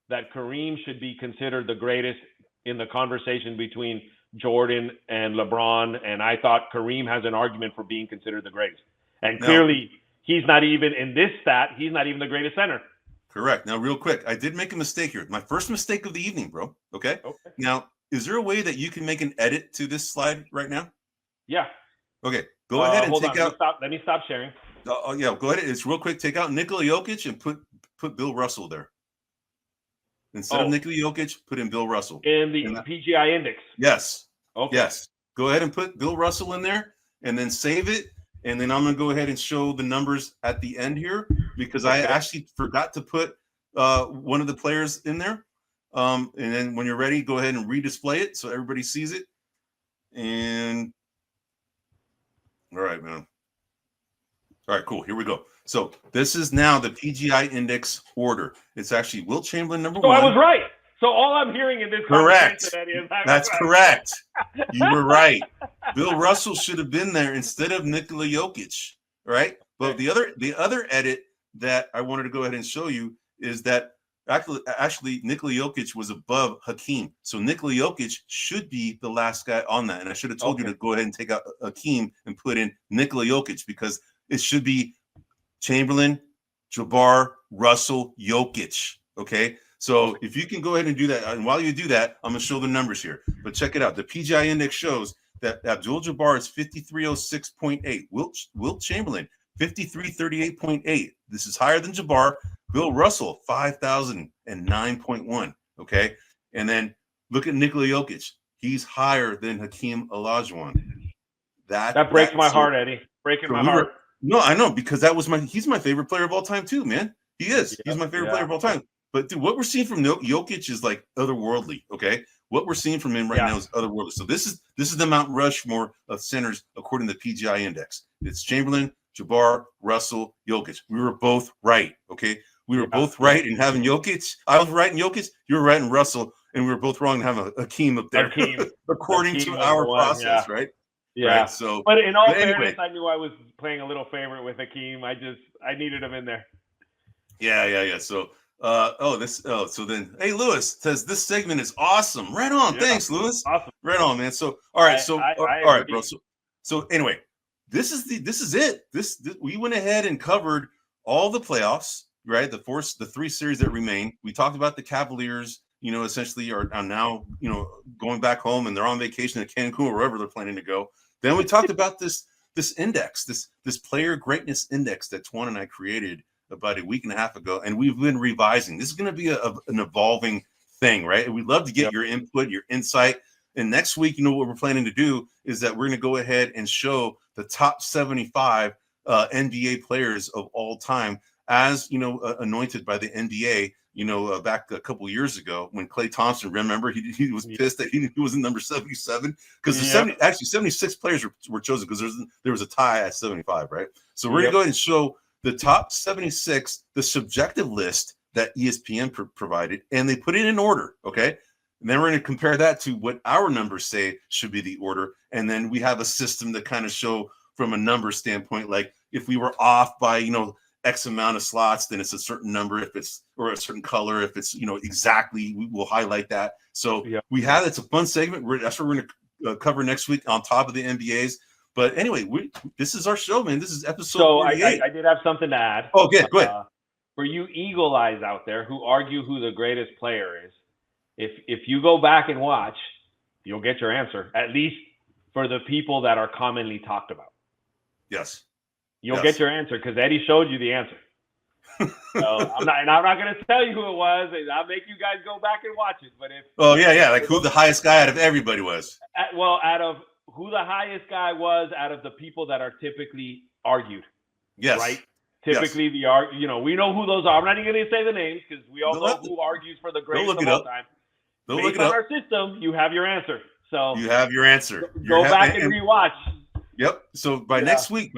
that Kareem should be considered the greatest in the conversation between Jordan and LeBron, and I thought Kareem has an argument for being considered the greatest. And clearly, he's not even in this stat. He's not even the greatest center. Correct. Now, real quick, I did make a mistake here. My first mistake of the evening, bro. Okay. Now, is there a way that you can make an edit to this slide right now? Yeah. Okay. Go ahead and take out. Let me stop sharing. Oh yeah. Go ahead. It's real quick. Take out Nikola Jokic and put Bill Russell there. Instead of Nikola Jokic, put in Bill Russell. In the PGI Index. Yes. Okay. Yes. Go ahead and put Bill Russell in there and then save it. And then I'm going to go ahead and show the numbers at the end here because I actually forgot to put one of the players in there. And then when you're ready, go ahead and redisplay it so everybody sees it. And all right, man. All right, cool. Here we go. So this is now the PGI Index order. It's actually Wilt Chamberlain number 1. So I was right. So all I'm hearing in this correct. Is That's correct. You were right. Bill Russell should have been there instead of Nikola Jokic, right? But the other edit that I wanted to go ahead and show you is that actually Nikola Jokic was above Hakeem. So Nikola Jokic should be the last guy on that. And I should have told you to go ahead and take out Hakeem and put in Nikola Jokic because it should be Chamberlain, Jabbar, Russell, Jokic. Okay. So if you can go ahead and do that, and while you do that, I'm going to show the numbers here. But check it out. The PGI Index shows that Abdul-Jabbar is 5306.8. Wilt Chamberlain, 5338.8. This is higher than Jabbar. Bill Russell, 5009.1. Okay. And then look at Nikola Jokic. He's higher than Hakeem Olajuwon. That breaks my heart, Eddie. Breaking my heart. No, I know, because he's my favorite player of all time too, man. He is. He's my favorite player of all time. But dude, what we're seeing from Jokic is like otherworldly. Okay, what we're seeing from him right now is otherworldly. So this is the Mount Rushmore of centers according to the PGI Index. It's Chamberlain, Jabbar, Russell, Jokic. We were both right. Okay, we were both right in having Jokic. I was right in Jokic. You were right in Russell, and we were both wrong in having Hakeem up there, according to our process, right? Yeah. Right, so, but in all fairness, I knew I was playing a little favorite with Hakeem. I needed him in there. Yeah. So. So then, hey, Lewis says this segment is awesome. Right on. Thanks, Lewis. Awesome. Right on, man. So, all right. All right, bro. So anyway, this is it. This we went ahead and covered all the playoffs, right? The 3 series that remain. We talked about the Cavaliers, essentially are now, going back home and they're on vacation at Cancun or wherever they're planning to go. Then we talked about this index, this player greatness index that Twan and I created about a week and a half ago, and we've been revising. This is going to be an evolving thing, right? And we'd love to get your input, your insight. And next week, what we're planning to do is that we're going to go ahead and show the top 75 NBA players of all time, as anointed by the NBA. Back a couple years ago when Klay Thompson, remember, he was pissed that he was in number 77 because 76 players were chosen because there was a tie at 75, right? So we're going to go ahead and show the top 76, the subjective list that ESPN provided, and they put it in order, okay? And then we're going to compare that to what our numbers say should be the order, and then we have a system to kind of show from a number standpoint, like if we were off by, X amount of slots, then it's a certain number. If it's, or a certain color, if it's, exactly, we will highlight that. So it's a fun segment. That's what we're going to cover next week on top of the NBAs. But anyway, this is our show, man. This is episode 48. I did have something to add. Oh, good. Go ahead. For you eagle eyes out there who argue who the greatest player is, if you go back and watch, you'll get your answer, at least for the people that are commonly talked about. Yes. You'll get your answer because Eddie showed you the answer. So I'm not going to tell you who it was. I'll make you guys go back and watch it. But like who the highest guy out of everybody was. Out of who the highest guy was out of the people that are typically argued. Yes. Right? Typically, we know who those are. I'm not even going to say the names because we all know who argues for the greatest of all time. Based on our system, you have your answer. So you have your answer. Go back and rewatch. Yep. So by next week,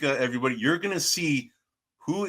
everybody, you're going to see who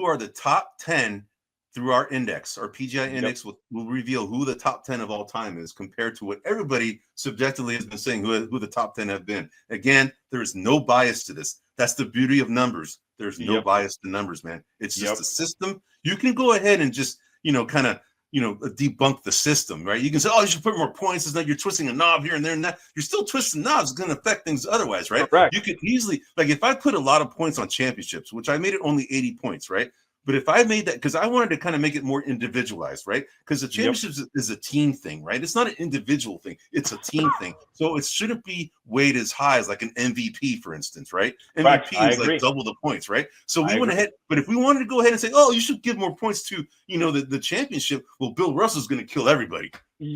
are the top 10 through our index. Our PGI index will reveal who the top 10 of all time is compared to what everybody subjectively has been saying who the top 10 have been. Again, there is no bias to this. That's the beauty of numbers. There's no bias to numbers, man. It's just a system. You can go ahead and just, kind of, debunk the system, right? You can say, oh, you should put more points. It's like you're twisting a knob here and there and that. You're still twisting knobs. It's going to affect things otherwise, right? Correct. You could easily, like if I put a lot of points on championships, which I made it only 80 points, right? But if I made that, because I wanted to kind of make it more individualized, right? Because the championships is a team thing, right? It's not an individual thing. It's a team thing. So it shouldn't be weighed as high as like an MVP, for instance, right? MVP is like double the points, right? So we went ahead, but if we wanted to go ahead and say, oh, you should give more points to, the championship, well, Bill Russell's going to kill everybody.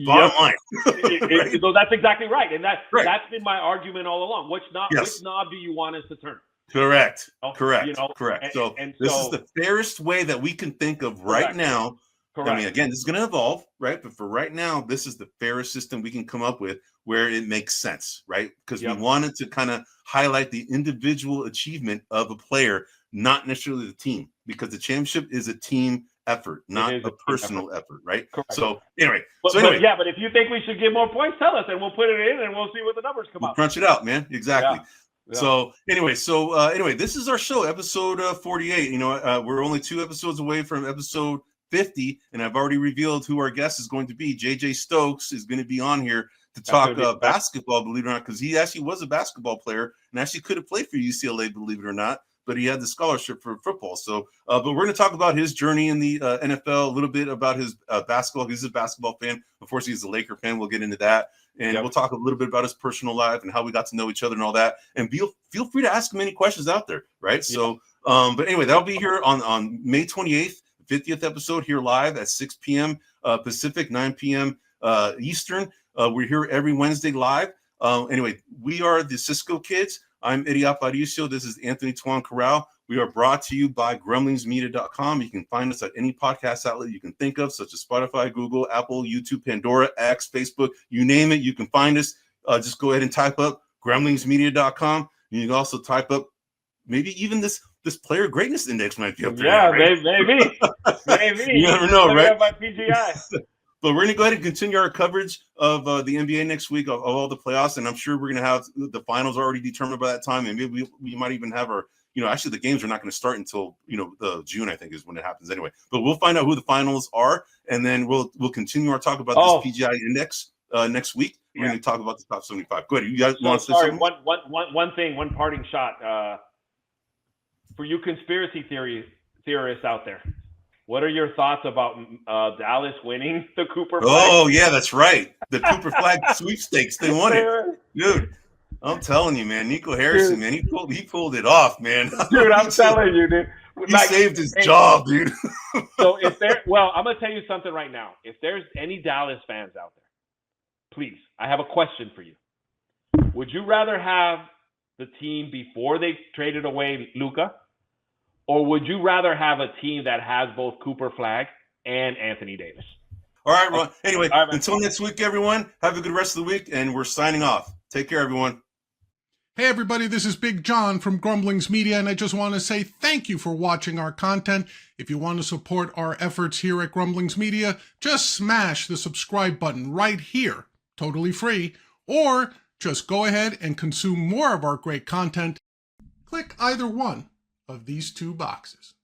Bottom line. Right? So that's exactly right. And that's been my argument all along. Which knob do you want us to turn? Correct. Correct. So this is the fairest way that we can think of right now. Correct. I mean, again, this is going to evolve, right? But for right now, this is the fairest system we can come up with where it makes sense, right? Because we wanted to kind of highlight the individual achievement of a player, not necessarily the team, because the championship is a team effort, not a personal effort, right? Correct. So anyway, but if you think we should give more points, tell us, and we'll put it in, and we'll see what the numbers come out. Crunch it out, man. Exactly. Yeah. Yeah. So anyway, this is our show, episode 48. We're only 2 episodes away from episode 50, and I've already revealed who our guest is going to be. JJ Stokes is going to be on here to talk basketball, believe it or not, because he actually was a basketball player and actually could have played for UCLA, believe it or not, but he had the scholarship for football. So, but we're going to talk about his journey in the NFL, a little bit about his basketball. He's a basketball fan. Of course, he's a Laker fan. We'll get into that. And we'll talk a little bit about his personal life and how we got to know each other and all that. And feel free to ask him any questions out there, right? So, but anyway, that'll be here on May 28th, 50th episode, here live at 6 p.m. Pacific, 9 p.m. Eastern. We're here every Wednesday live. Anyway, we are the Cisco Kids. I'm Eddie Aparicio. This is Anthony Tuan Corral. We are brought to you by grumblingsmedia.com. You can find us at any podcast outlet you can think of, such as Spotify, Google, Apple, YouTube, Pandora, X, Facebook, you name it. You can find us. Just go ahead and type up grumblingsmedia.com. You can also type up maybe even this player greatness index might be up there. Yeah, right? maybe. You never know, right? By PGI. But we're going to go ahead and continue our coverage of the NBA next week, of all the playoffs, and I'm sure we're going to have the finals already determined by that time, and maybe we might even have our, actually the games are not going to start until, June, I think is when it happens anyway. But we'll find out who the finals are, and then we'll continue our talk about this PGI index next week. We're going to talk about the top 75. Go ahead. You guys want to say something? One parting shot. For you conspiracy theorists out there, what are your thoughts about Dallas winning the Cooper Flag? Oh, yeah, that's right. The Cooper Flag sweepstakes. They won it. Dude, I'm telling you, man. Nico Harrison, man, he pulled it off, man. Dude, I'm telling you, dude. He saved his job, dude. So I'm going to tell you something right now. If there's any Dallas fans out there, please, I have a question for you. Would you rather have the team before they traded away Luka? Or would you rather have a team that has both Cooper Flag and Anthony Davis? All right, Ron. Anyway, until next week, everyone, have a good rest of the week, and we're signing off. Take care, everyone. Hey, everybody, this is Big John from Grumblings Media, and I just want to say thank you for watching our content. If you want to support our efforts here at Grumblings Media, just smash the subscribe button right here, totally free, or just go ahead and consume more of our great content. Click either one of these 2 boxes.